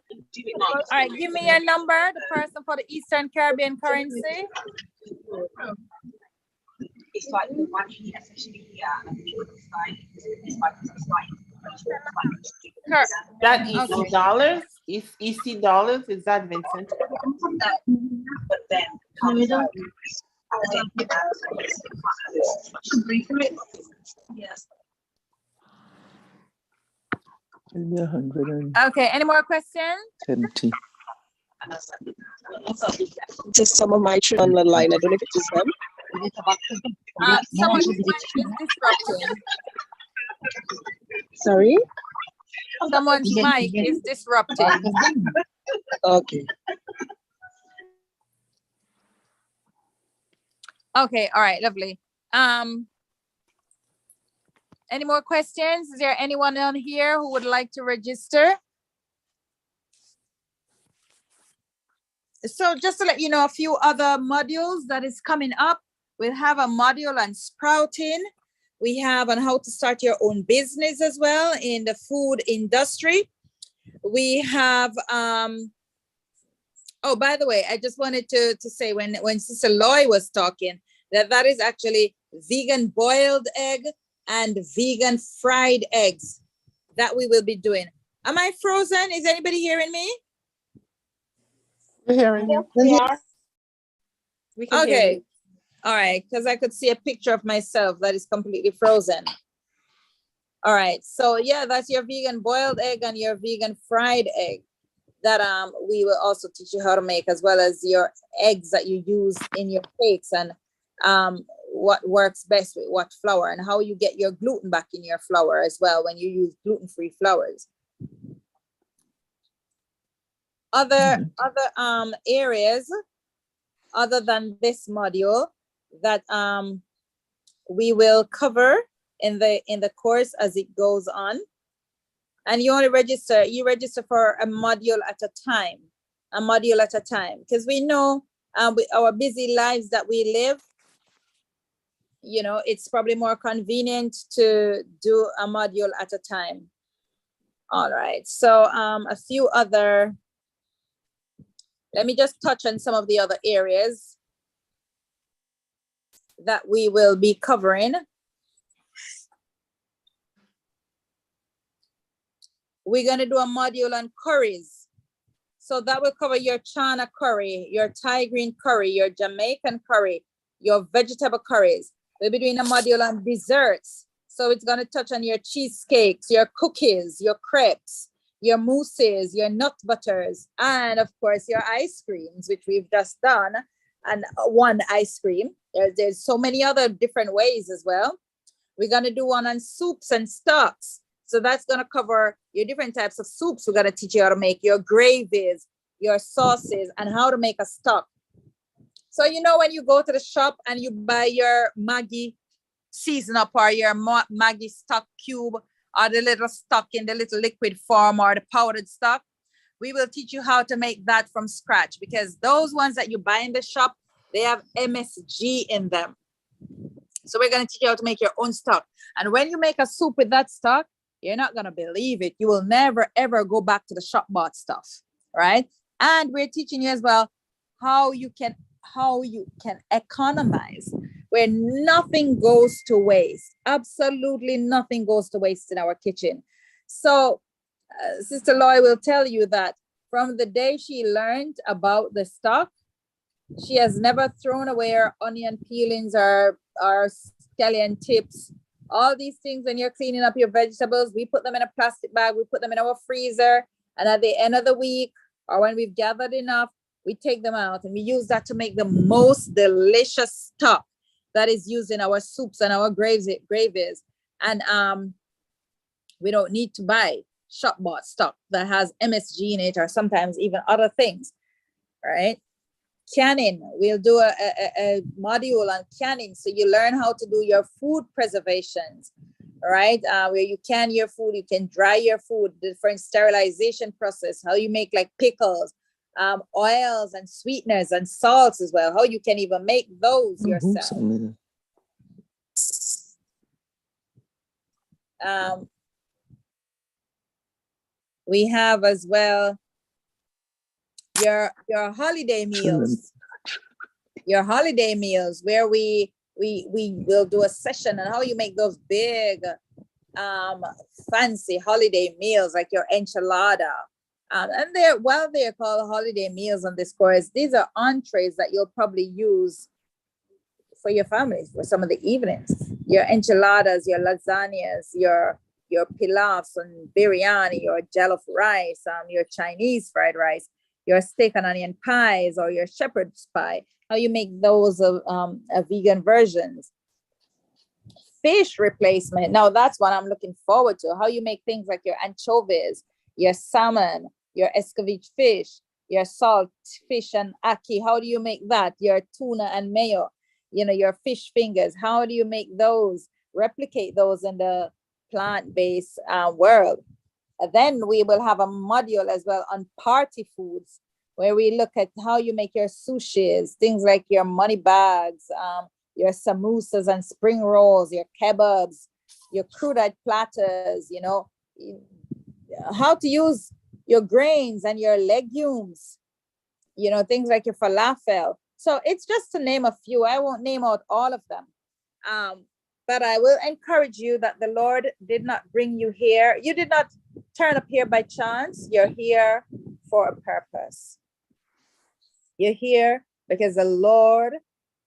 right, give me your number, the person for the Eastern Caribbean currency. That EC dollars? EC dollars? Is that Vincent? Yes. Maybe 120. Okay, any more questions? Just some of my children on the line. I don't know if it is them. Someone's mic is disrupting. Sorry? Someone's mic is disrupting. Okay. Okay, all right, lovely. Any more questions? Is there anyone on here who would like to register? So just to let you know, a few other modules that is coming up. We'll have a module on sprouting. We have on how to start your own business as well in the food industry. We have, oh, by the way, I just wanted to say when Sister Loy was talking, that is actually vegan boiled egg and vegan fried eggs that we will be doing. Am I frozen? Is anybody hearing me? We're hearing you. We can hear you. All right, because I could see a picture of myself that is completely frozen. All right, so yeah, that's your vegan boiled egg and your vegan fried egg that we will also teach you how to make, as well as your eggs that you use in your cakes, and what works best with what flour, and how you get your gluten back in your flour as well when you use gluten-free flours. Other areas other than this module that we will cover in the course as it goes on. And you only register for a module at a time, because we know with our busy lives that we live, you know, it's probably more convenient to do a module at a time. All right, so a few other, let me just touch on some of the other areas that we will be covering. We're going to do a module on curries. So that will cover your Chana curry, your Thai green curry, your Jamaican curry, your vegetable curries. We'll be doing a module on desserts. So it's going to touch on your cheesecakes, your cookies, your crepes, your mousses, your nut butters, and of course your ice creams, which we've just done, and one ice cream. There's so many other different ways as well. We're going to do one on soups and stocks. So that's going to cover your different types of soups. We're going to teach you how to make your gravies, your sauces, and how to make a stock. So, you know, when you go to the shop and you buy your Maggi season up or your Maggi stock cube, or the little stock in the little liquid form or the powdered stock, we will teach you how to make that from scratch, because those ones that you buy in the shop, they have MSG in them. So we're going to teach you how to make your own stock. And when you make a soup with that stock, you're not going to believe it. You will never, ever go back to the shop bought stuff, right? And we're teaching you as well how you can economize, where nothing goes to waste. Absolutely nothing goes to waste in our kitchen. So Sister Loy will tell you that from the day she learned about the stock, she has never thrown away her onion peelings or scallion tips. All these things, when you're cleaning up your vegetables, we put them in a plastic bag, we put them in our freezer, and at the end of the week, or when we've gathered enough, we take them out and we use that to make the most delicious stock that is used in our soups and our gravies. And we don't need to buy shop bought stock that has MSG in it or sometimes even other things, right? Canning, we'll do a module on canning, so you learn how to do your food preservations, right? Where you can your food, you can dry your food, different sterilization process, how you make like pickles, oils and sweeteners and salts as well, how you can even make those yourself. We have as well your holiday meals, where we will do a session on how you make those big fancy holiday meals like your enchilada. And they're called holiday meals on this course. These are entrees that you'll probably use for your families for some of the evenings. Your enchiladas, your lasagnas, your pilafs and biryani, your jollof rice, your Chinese fried rice, your steak and onion pies, or your shepherd's pie, how you make those vegan versions. Fish replacement. Now that's what I'm looking forward to. How you make things like your anchovies, your salmon, your escovitch fish, your salt fish and ackee. How do you make that? Your tuna and mayo, your fish fingers. How do you make those? Replicate those in the plant-based world. And then we will have a module as well on party foods, where we look at how you make your sushis, things like your money bags, your samosas and spring rolls, your kebabs, your crude platters, how to use your grains and your legumes, things like your falafel. So it's just to name a few. I won't name out all of them. But I will encourage you that the Lord did not bring you here. You did not turn up here by chance. You're here for a purpose. You're here because the Lord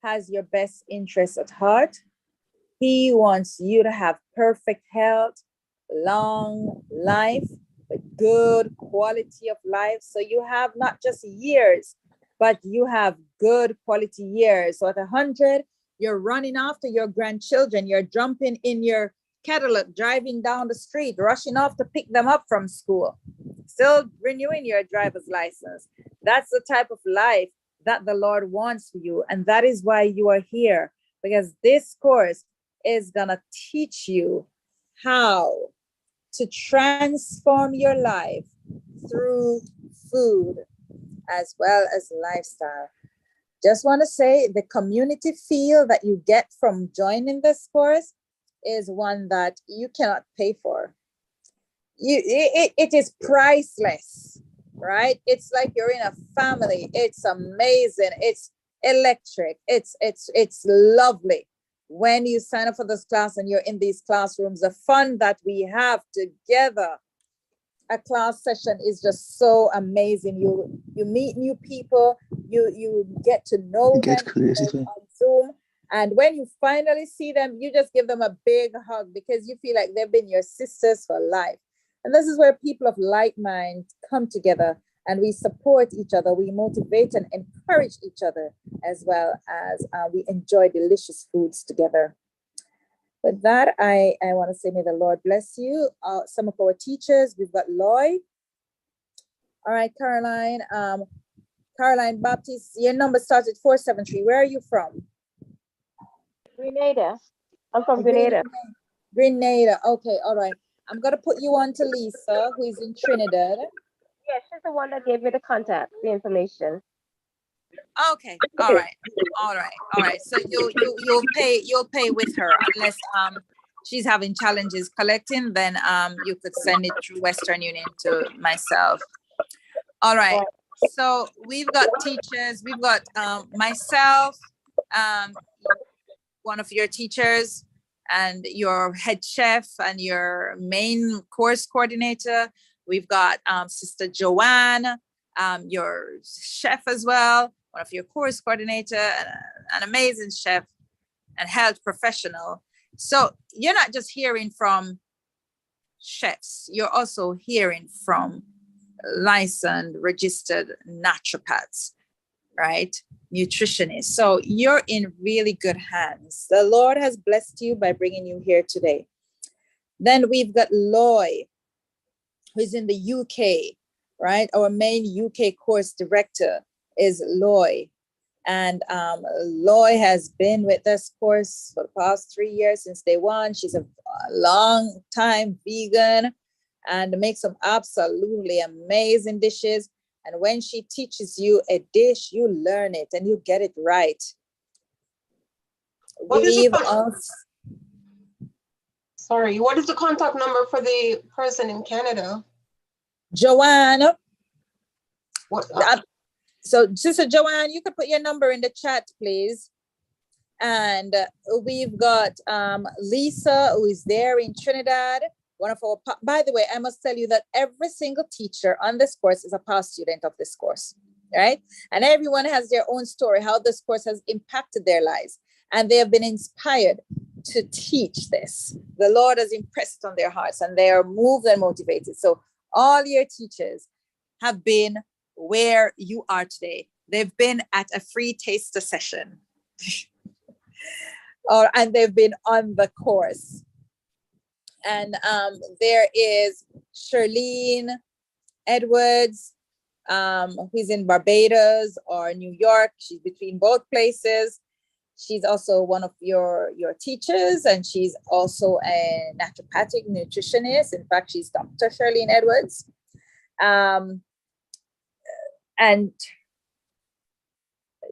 has your best interest at heart. He wants you to have perfect health, long life, with good quality of life. So you have not just years, but you have good quality years. So at 100, you're running after your grandchildren. You're jumping in your Cadillac, driving down the street, rushing off to pick them up from school, still renewing your driver's license. That's the type of life that the Lord wants for you. And that is why you are here, because this course is going to teach you how to transform your life through food as well as lifestyle. Just want to say the community feel that you get from joining this course is one that you cannot pay for. It is priceless, right? It's like you're in a family. It's amazing. It's electric. It's lovely. When you sign up for this class and you're in these classrooms, the fun that we have together, a class session is just so amazing. You meet new people, you get to know them on Zoom. And when you finally see them, you just give them a big hug because you feel like they've been your sisters for life. And this is where people of like mind come together and we support each other. We motivate and encourage each other, as well as we enjoy delicious foods together. With that, I want to say, may the Lord bless you. Some of our teachers, we've got Lloyd. All right, Caroline. Caroline Baptiste, your number starts at 473. Where are you from? Grenada. I'm from Grenada. Grenada. Okay, all right. I'm going to put you on to Lisa, who is in Trinidad. Yeah, she's the one that gave me the contact, the information. Okay, all right. So you'll pay with her unless she's having challenges collecting, then you could send it through Western Union to myself. All right. So we've got teachers, we've got myself, one of your teachers, and your head chef and your main course coordinator. We've got Sister Joanne, your chef as well, one of your course coordinator, an amazing chef and health professional. So you're not just hearing from chefs, you're also hearing from licensed, registered naturopaths, right? Nutritionists. So you're in really good hands. The Lord has blessed you by bringing you here today. Then we've got Loy, who's in the UK, right? Our main UK course director is Loy. And Loy has been with this course for the past 3 years since day one. She's a long time vegan and makes some absolutely amazing dishes. And when she teaches you a dish, you learn it and you get it right. What is the contact number for the person in Canada? Joanne. So Sister Joanne, you could put your number in the chat, please. And we've got Lisa, who is there in Trinidad. One of our, by the way, I must tell you that every single teacher on this course is a past student of this course, right? And everyone has their own story, how this course has impacted their lives. And they have been inspired to teach this. The Lord has impressed on their hearts and they are moved and motivated. So all your teachers have been where you are today. They've been at a free taster session. And they've been on the course. And there is Charlene Edwards, who's in Barbados or New York. She's between both places. She's also one of your teachers, and she's also a naturopathic nutritionist. In fact, she's Dr. Charlene Edwards. And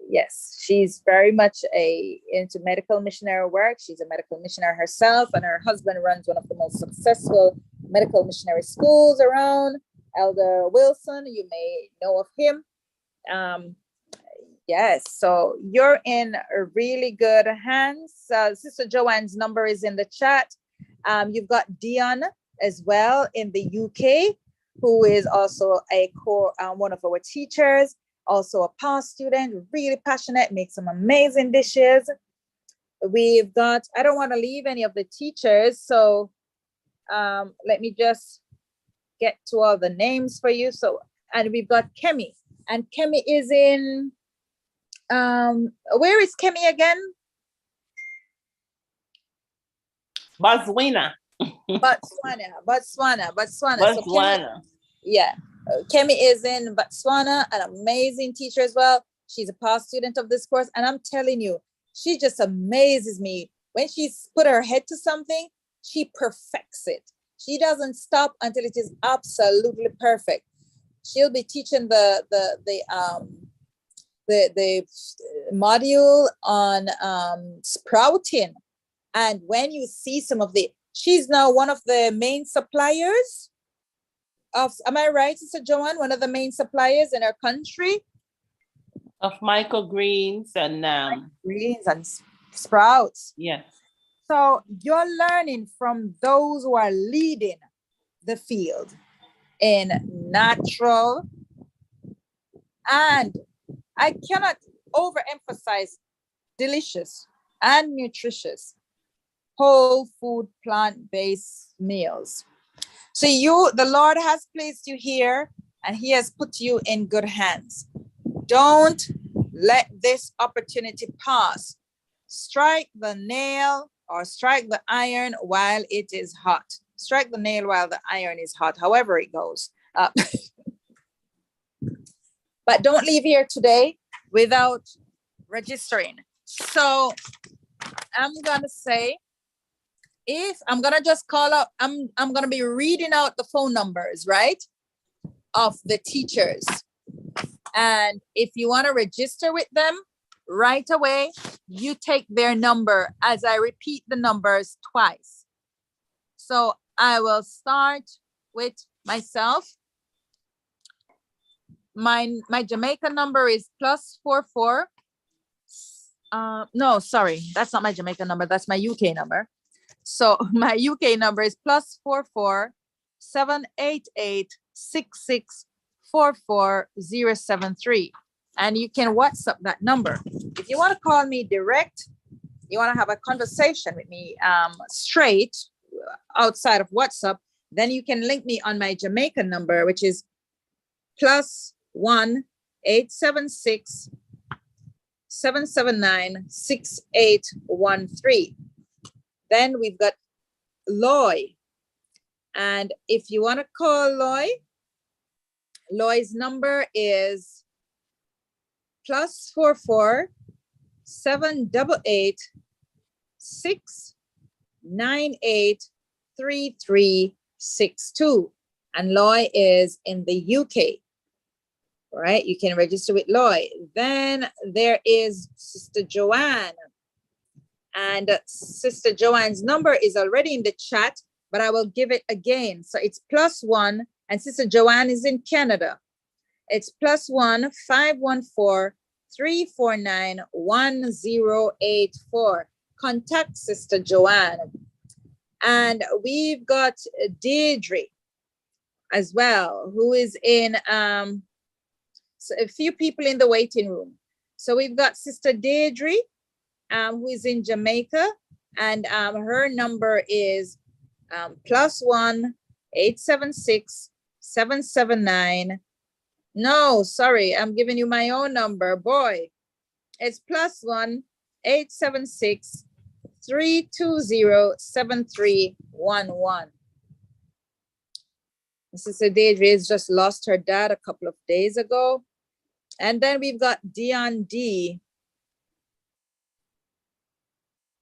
yes, she's very much into medical missionary work. She's a medical missionary herself, and her husband runs one of the most successful medical missionary schools around, Elder Wilson. You may know of him. Yes, so you're in really good hands. Sister Joanne's number is in the chat. You've got Dion as well in the UK, who is also one of our teachers. Also a past student, really passionate, makes some amazing dishes. We've got, I don't want to leave any of the teachers, so let me just get to all the names for you. So, and we've got Kemi, and Kemi is in, where is Kemi again? Botswana. Botswana. Botswana. So Kemi, yeah. Kemi is in Botswana, an amazing teacher as well. She's a past student of this course. And I'm telling you, she just amazes me. When she's put her head to something, she perfects it. She doesn't stop until it is absolutely perfect. She'll be teaching the module on sprouting. And when you see some of she's now one of the main suppliers of, am I right, Sister Joanne? One of the main suppliers in our country of microgreens and greens and sprouts. Yes. So you're learning from those who are leading the field in natural, and I cannot overemphasize delicious and nutritious whole food plant-based meals. So the Lord has placed you here and he has put you in good hands. Don't let this opportunity pass. Strike the nail or strike the iron while it is hot. Strike the nail while the iron is hot, however it goes. But don't leave here today without registering. So I'm gonna say, I'm gonna just call out, I'm gonna be reading out the phone numbers, right, of the teachers. And if you want to register with them right away, you take their number as I repeat the numbers twice. So I will start with myself. My Jamaica number is +44. No, sorry, that's not my Jamaica number. That's my UK number. So my UK number is +44 788 66 44073. And you can WhatsApp that number. If you want to call me direct, you want to have a conversation with me straight outside of WhatsApp, then you can link me on my Jamaican number, which is +1 876 779 6813. Then we've got Loy. And if you want to call Loy, Loy's number is +44 788 698 3362. And Loy is in the UK. All right, you can register with Loy. Then there is Sister Joanne. And Sister Joanne's number is already in the chat, but I will give it again. So it's +1, and Sister Joanne is in Canada. It's +1 514 349 1084. Contact Sister Joanne. And we've got Deirdre as well, who is in so a few people in the waiting room. So we've got Sister Deirdre, who is in Jamaica, and her number is +1 876 779. No, sorry, I'm giving you my own number. Boy, it's +1 876 320 7311. Sister Deirdre has just lost her dad a couple of days ago. And then we've got Dion D.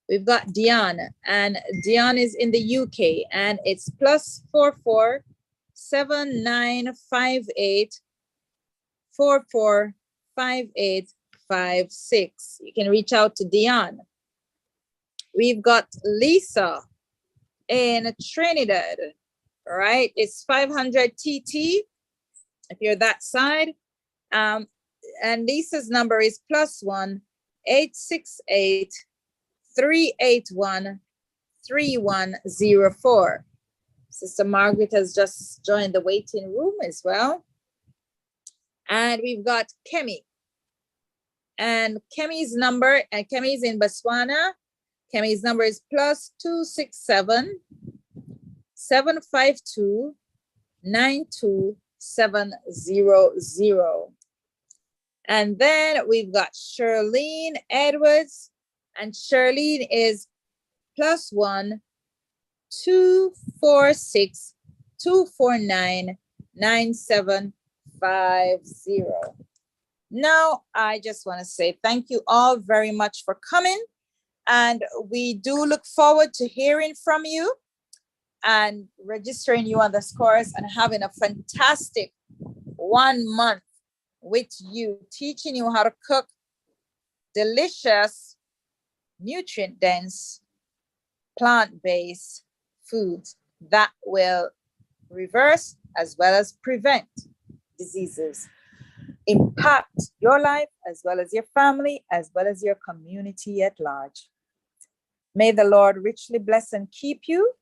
We've got Dion, and Dion is in the UK, and it's +44 7958 445856. You can reach out to Dion. We've got Lisa in Trinidad, right? It's 500 TT if you're that side. And Lisa's number is +1 868 381 3104. Sister Margaret has just joined the waiting room as well. And we've got Kemi. And Kemi's number, and Kemi's in Botswana. Kemi's number is +267 752 92700. And then we've got Charlene Edwards, and Charlene is +1 246 249 9750. Now, I just want to say thank you all very much for coming. And we do look forward to hearing from you and registering you on this course and having a fantastic 1 month with you, teaching you how to cook delicious, nutrient-dense, plant-based foods that will reverse as well as prevent diseases, impact your life as well as your family, as well as your community at large. May the Lord richly bless and keep you.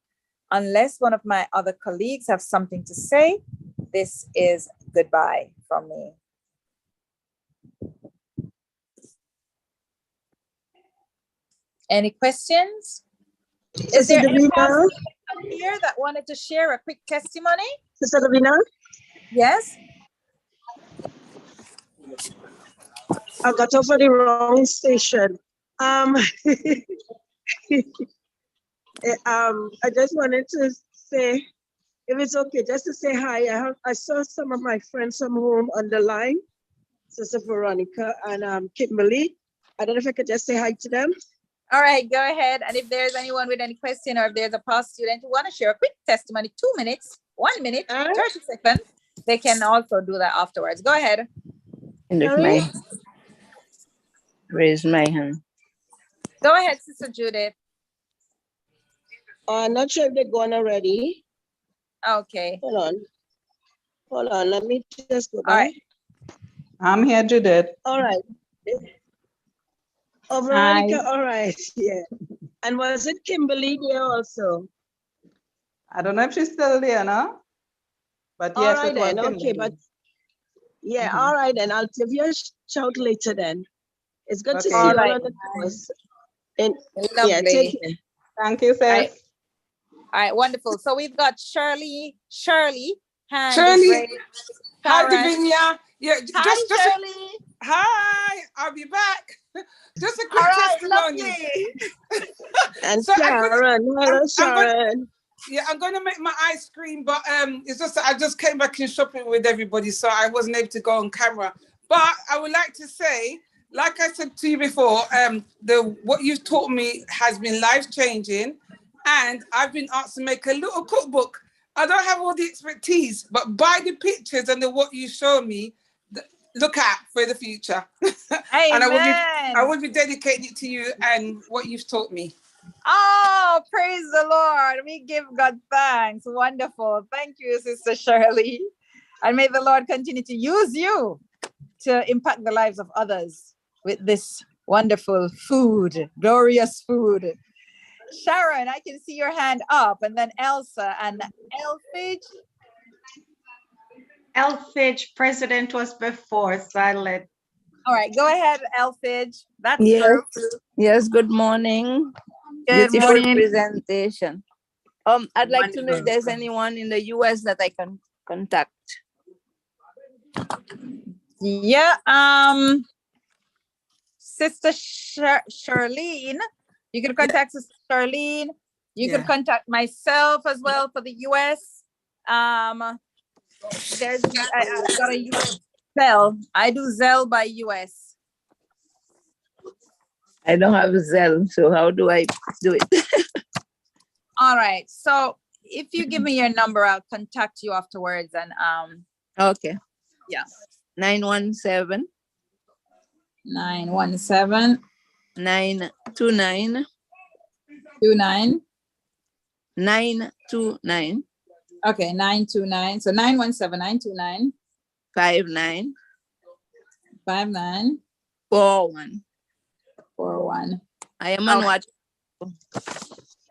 Unless one of my other colleagues have something to say, this is goodbye from me. Any questions? Is there any person here that wanted to share a quick testimony? Sister Davina? Yes? I got off at the wrong station. I just wanted to say, if it's okay, just to say hi. I saw some of my friends from home on the line, Sister Veronica and Kimberly. I don't know if I could just say hi to them. All right, go ahead. And if there's anyone with any question, or if there's a past student who want to share a quick testimony, 2 minutes, 1 minute, 30 seconds, they can also do that afterwards. Go ahead. Sorry? Raise my hand. Go ahead, Sister Judith. I'm not sure if they're gone already. Okay. Hold on, let me just go back. All right. I'm here, Judith. All right. Oh, Veronica, all right, yeah. And was it Kimberly there also? I don't know if she's still there now, but All yes, right it was then, okay, Kimberly. but yeah, all right then, I'll give you a shout later then. It's good to see Okay. you All all right. on the course. And Lovely. yeah, take care. Thank you, sis. All right, wonderful. So we've got Shirley, hand Shirley, raised. hi, Sharon. Davinia. Yeah, Hi, just Shirley. hi. I'll be back. Just a All quick right, testimony. lovely. And So Sharon, hello Sharon. I'm going to make my ice cream, but it's just that I just came back in shopping with everybody, so I wasn't able to go on camera. But I would like to say, like I said to you before, what you've taught me has been life-changing, and I've been asked to make a little cookbook. I don't have all the expertise, but by the pictures and what you show me, look out for the future. And I will be dedicating it to you and what you've taught me. Oh, praise the Lord. We give God thanks. Wonderful. Thank you, Sister Shirley. And may the Lord continue to use you to impact the lives of others with this wonderful food, glorious food. Sharon, I can see your hand up, and then Elsa and Elfage. Elfage president was before, so I let. All right, go ahead, Elfage. That's Yes. true. Yes, good morning. Good Beautiful morning. presentation. I'd like to know if there's anyone in the US that I can contact. Yeah, Sister Charlene, you can contact Sister Charlene. You can contact myself as well for the US. I got a US Zelle. I do Zelle by US. I don't have Zelle, so how do I do it? All right. So if you give me your number, I'll contact you afterwards. And Okay. yeah. 917 917 929 929 Okay, 929. So 917 929 59 59 41. I am on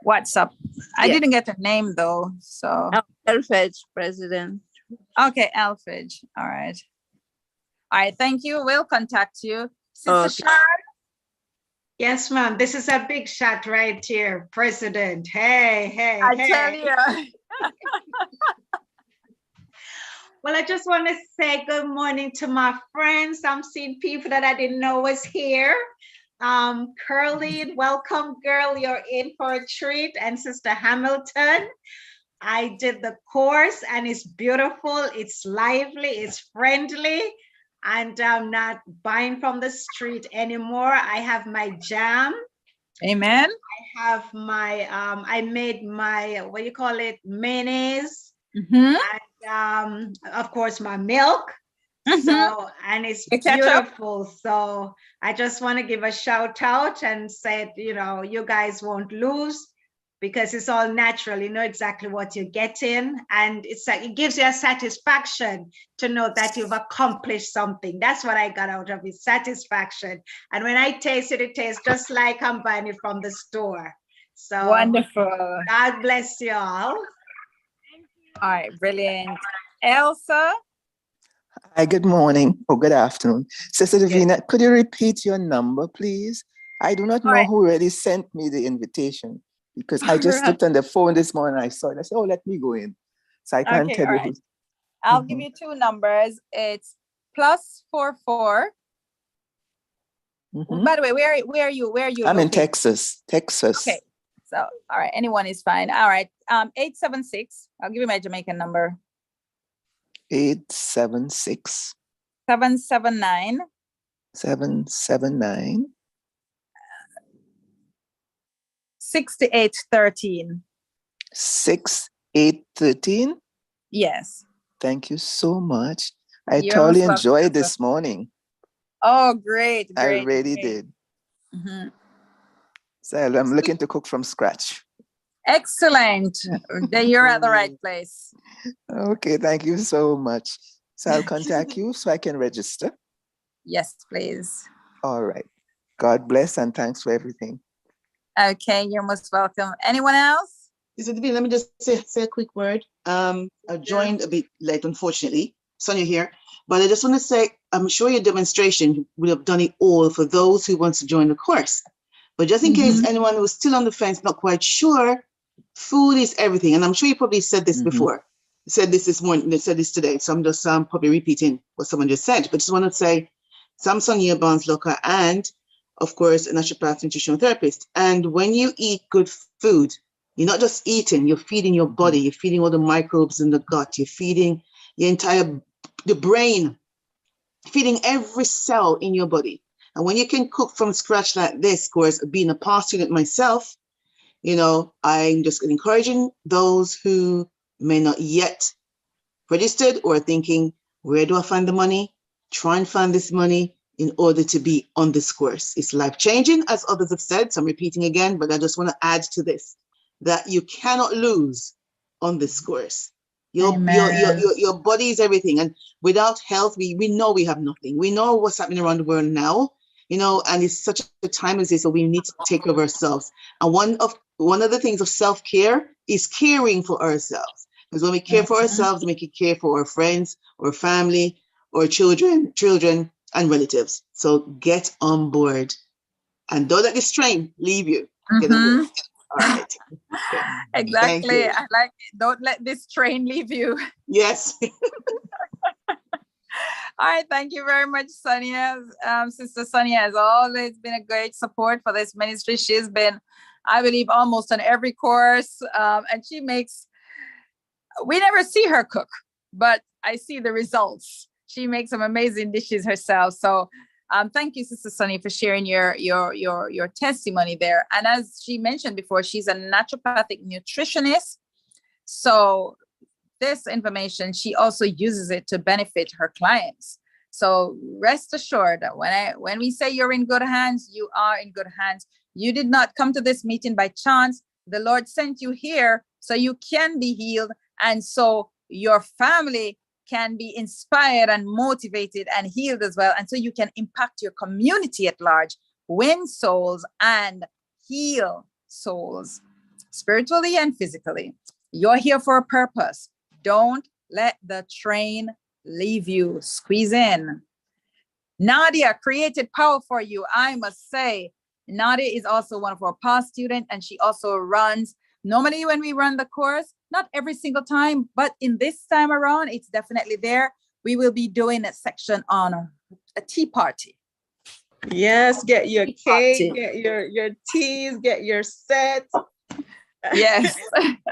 WhatsApp. I Yeah. didn't get a name though. So Elfage president. okay, Alfage. All right. All right, thank you. We'll contact you. Sister Okay. Sharon. Yes, ma'am. This is a big shot right here, President. Hey. I tell you. Well, I just want to say good morning to my friends. I'm seeing people that I didn't know was here. Curly, welcome, girl. You're in for a treat. And Sister Hamilton, I did the course and it's beautiful. It's lively. It's friendly. And I'm not buying from the street anymore. I have my jam. Amen. I have my, I made my, what do you call it? Mayonnaise. Mm-hmm. And of course, my milk. Mm-hmm. So, and it's The ketchup. beautiful. So I just want to give a shout out and say, you guys won't lose because it's all natural. You know exactly what you're getting. And it's like, it gives you a satisfaction to know that you've accomplished something. That's what I got out of it, satisfaction. And when I taste it, it tastes just like I'm buying it from the store. So Wonderful. God bless you all. All right, brilliant. Elsa. Hi, good morning or good afternoon. Sister Davina, could you repeat your number, please? I do not know who really sent me the invitation because I just looked on the phone this morning. I saw it. I said, oh, let me go in. So I can't tell you who. I'll give you two numbers. It's +44. By the way, where are you? Where are you? I'm in located? Texas. Okay. So, all right. Anyone is fine. All right. 876. I'll give you my Jamaican number. 876 779 779 6813. 6813. Yes. Thank you so much. I You're thoroughly most welcome, enjoyed sister. this morning. Oh, great, I great. really great. did. Mhm. So I'm looking to cook from scratch. Excellent. Then you're at the right place. Okay, thank you so much. So I'll contact you so I can register. Yes, please. All right. God bless and thanks for everything. Okay, you're most welcome. Anyone else? Let me just say a quick word. I joined a bit late, unfortunately. Sonia here. But I just want to say, I'm sure your demonstration would have done it all for those who want to join the course. But just in case anyone who's still on the fence, not quite sure, food is everything. And I'm sure you probably said this before. You said this morning, they said this today. So I'm just probably repeating what someone just said. But just want to say, Samsung Yearbounds Locker and, of course, a naturopath nutritional therapist. And when you eat good food, you're not just eating, you're feeding your body, you're feeding all the microbes in the gut, you're feeding the brain, feeding every cell in your body. And when you can cook from scratch like this, of course, being a past student myself, you know, I'm just encouraging those who may not yet registered or thinking, where do I find the money? Try and find this money in order to be on this course. It's life-changing, as others have said, so I'm repeating again, but I just want to add to this, that you cannot lose on this course. Your body is everything. And without health, we know we have nothing. We know what's happening around the world now, you know, and it's such a time as this, so we need to take care of ourselves. And one of the things of self-care is caring for ourselves. Because when we care for ourselves, we can care for our friends or family or children and relatives. So get on board. And don't let this train leave you. Get on board. All right. Exactly. I like it. Don't let this train leave you. Yes. All right. Thank you very much, Sonia. Sister Sonia has always been a great support for this ministry. She's been, I believe, almost on every course. And she makes, we never see her cook, but I see the results. She makes some amazing dishes herself. So thank you, Sister Sonia, for sharing your testimony there. And as she mentioned before, she's a naturopathic nutritionist. So this information, she also uses it to benefit her clients. So rest assured that when we say you're in good hands, you are in good hands. You did not come to this meeting by chance. The Lord sent you here so you can be healed. And so your family can be inspired and motivated and healed as well. And so you can impact your community at large, win souls and heal souls, spiritually and physically. You're here for a purpose. Don't let the train leave you. Squeeze in. Nadia created power for you. I must say, Nadia is also one of our past students, and she also runs. Normally when we run the course, not every single time, but in this time around, it's definitely there. We will be doing a section on a tea party. Yes, get your cake, get your teas, get your set. Yes.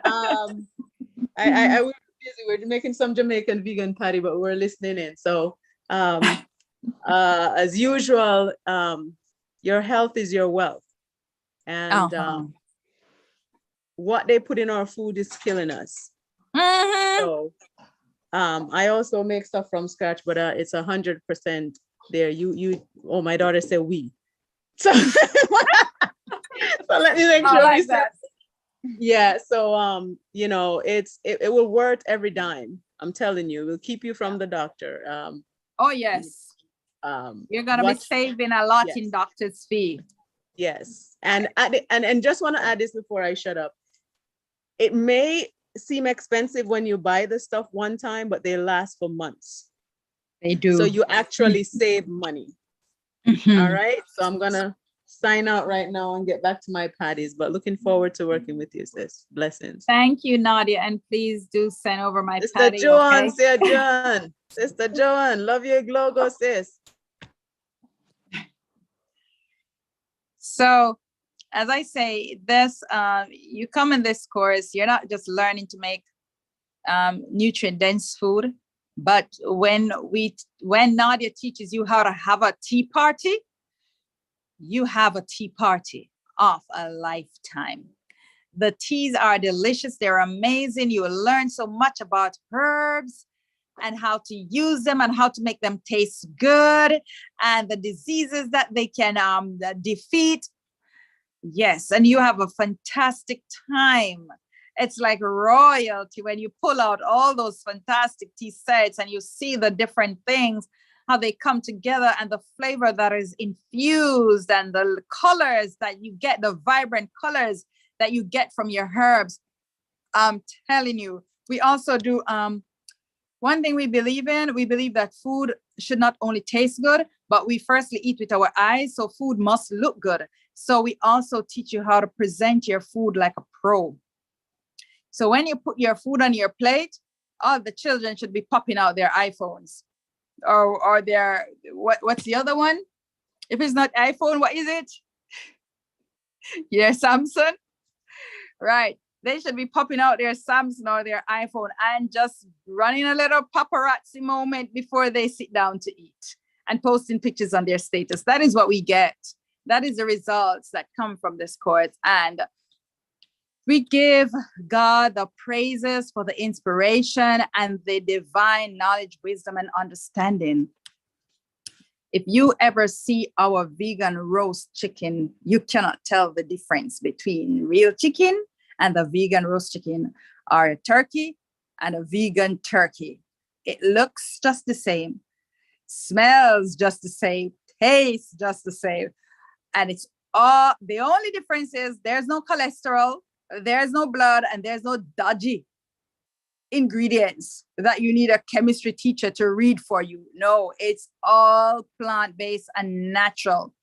I was busy. We're making some Jamaican vegan patty, but we're listening in. So as usual, your health is your wealth. And what they put in our food is killing us. So I also make stuff from scratch, but it's 100% there. Oh, my daughter said we. So, so let me make sure we said. Yeah, so you know, it will worth every dime. I'm telling you, it will keep you from the doctor. Oh yes. You're gonna be saving a lot in doctor's fee. Yes, and just want to add this before I shut up. It may seem expensive when you buy the stuff one time, but they last for months. They do. So you actually save money. All right. So I'm gonna sign out right now and get back to my patties, but looking forward to working with you, sis. Blessings. Thank you, Nadia, and please do send over my Sister patty. Joan, Okay? Sister Joan, Sister Joan, love your logo, sis. So, as I say, this you come in this course, you're not just learning to make nutrient-dense food, but when Nadia teaches you how to have a tea party, you have a tea party of a lifetime. The teas are delicious. They're amazing. You will learn so much about herbs and how to use them and how to make them taste good and the diseases that they can defeat. Yes, and you have a fantastic time. It's like royalty when you pull out all those fantastic tea sets and you see the different things, how they come together and the flavor that is infused and the colors that you get, the vibrant colors that you get from your herbs. I'm telling you, we also do one thing we believe in. We believe that food should not only taste good, but we firstly eat with our eyes. So food must look good. So we also teach you how to present your food like a pro. So when you put your food on your plate, all the children should be popping out their iPhones or their, what's the other one? If it's not iPhone, what is it? Your Samsung, right? They should be popping out their Samsung or their iPhone and just running a little paparazzi moment before they sit down to eat and posting pictures on their status. That is what we get. That is the results that come from this course. And we give God the praises for the inspiration and the divine knowledge, wisdom, and understanding. If you ever see our vegan roast chicken, you cannot tell the difference between real chicken and the vegan roast chicken, or a turkey and a vegan turkey. It looks just the same, smells just the same, tastes just the same. And it's all, the only difference is there's no cholesterol, there's no blood, and there's no dodgy ingredients that you need a chemistry teacher to read for you. No, it's all plant-based and natural.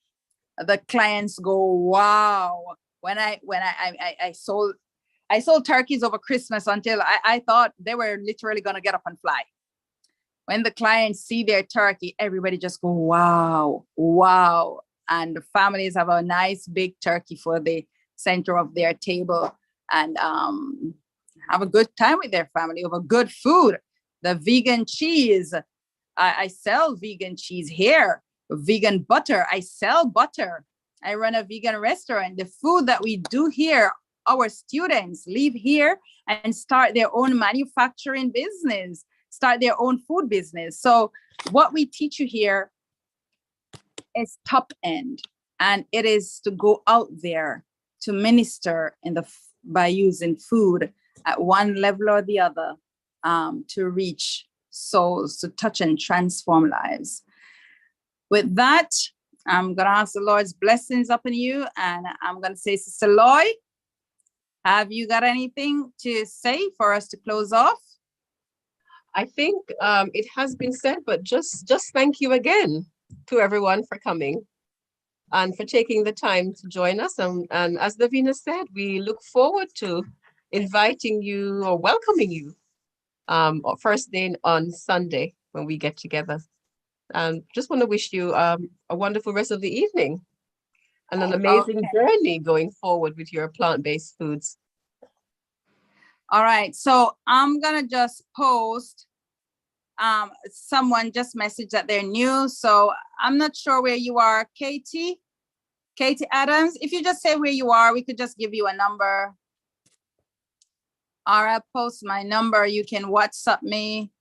The clients go, wow. When I sold turkeys over Christmas until I thought they were literally gonna get up and fly. When the clients see their turkey, everybody just go, wow, wow. And the families have a nice big turkey for the center of their table and have a good time with their family over good food. The vegan cheese, I sell vegan cheese here. Vegan butter, I sell butter. I run a vegan restaurant. The food that we do here, our students leave here and start their own manufacturing business, start their own food business. So what we teach you here is top end, and it is to go out there to minister by using food at one level or the other, to reach souls, to touch and transform lives. With that, I'm gonna ask the Lord's blessings upon you, and I'm gonna say, Sister Loy, have you got anything to say for us to close off? I think it has been said, but just thank you again to everyone for coming and for taking the time to join us. And as Davina said, we look forward to inviting you or welcoming you first day on Sunday when we get together. Just want to wish you a wonderful rest of the evening and an amazing journey going forward with your plant-based foods. All right, so I'm gonna just post, someone just messaged that they're new, so I'm not sure where you are, Katie Adams. If you just say where you are, we could just give you a number. Or I'll post my number, you can WhatsApp me.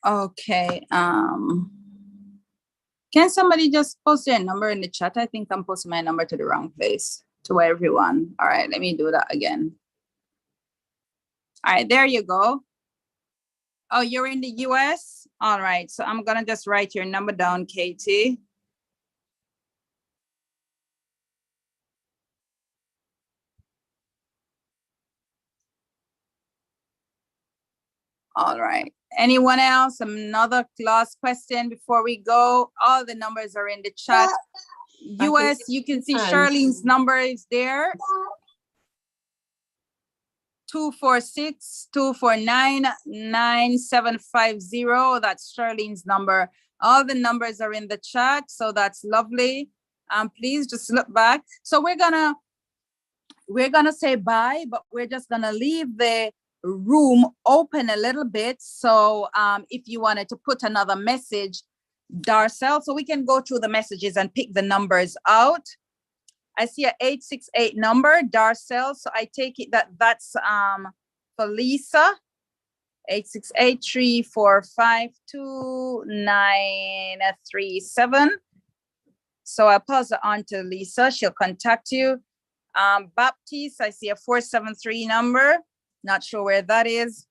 Okay, can somebody just post their number in the chat? I think I'm posting my number to the wrong place, to everyone. All right, let me do that again. All right, there you go. Oh, you're in the US? All right, so I'm gonna just write your number down, Katie. All right. Anyone else? Another last question before we go. All the numbers are in the chat. US, you can see Charlene's number is there. 246-249-9750. That's Charlene's number. All the numbers are in the chat, so that's lovely. Please just look back. So we're gonna say bye, but we're just gonna leave the room open a little bit. So if you wanted to put another message, Darcel, so we can go through the messages and pick the numbers out. I see a 868 number, Darcel. So I take it that that's for Lisa. 868-345-2937. So I'll pass it on to Lisa. She'll contact you. Baptiste, I see a 473 number. Not sure where that is.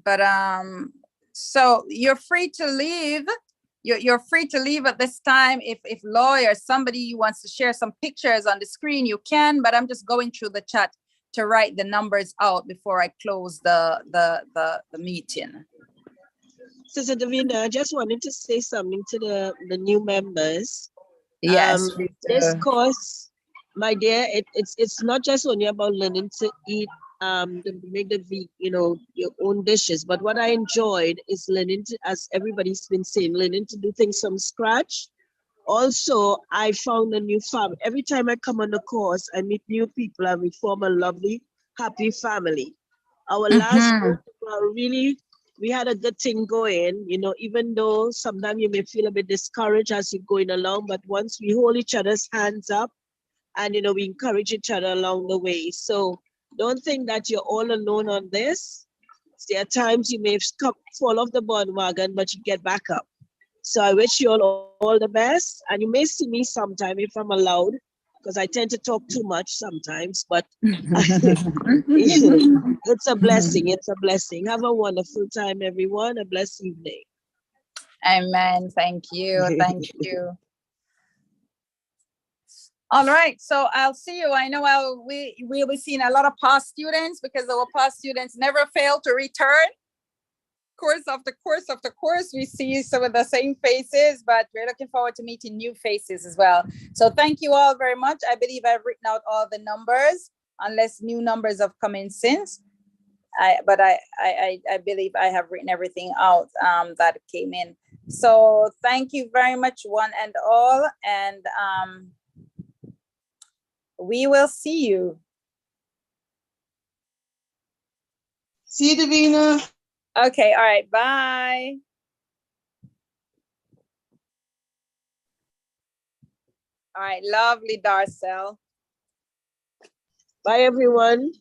But so you're free to leave. You're free to leave at this time. If Loy or somebody wants to share some pictures on the screen, you can, but I'm just going through the chat to write the numbers out before I close the meeting. Sister Davina, I just wanted to say something to the new members. Yes. This course, my dear, it's not just only about learning to eat, to make your own dishes. But what I enjoyed is learning to, as everybody's been saying, learning to do things from scratch. Also, I found a new family. Every time I come on the course, I meet new people and we form a lovely, happy family. Our last group, we had a good thing going, even though sometimes you may feel a bit discouraged as you're going along, but once we hold each other's hands up and, we encourage each other along the way. So don't think that you're all alone on this. There are times you may fall off the bandwagon, but you get back up. So I wish you all the best. And you may see me sometime if I'm allowed, because I tend to talk too much sometimes, but it's a blessing. It's a blessing. Have a wonderful time, everyone. A blessed evening. Amen. Thank you. Thank you. All right. So I'll see you. I know we'll be seeing a lot of past students because our past students never fail to return. Course after course after course, we see some of the same faces, but we're looking forward to meeting new faces as well. So thank you all very much. I believe I've written out all the numbers, unless new numbers have come in since. I believe I have written everything out that came in. So thank you very much, one and all, and we will see you. See you, Davina. Okay, all right, bye. All right, lovely, Darcel. Bye, everyone.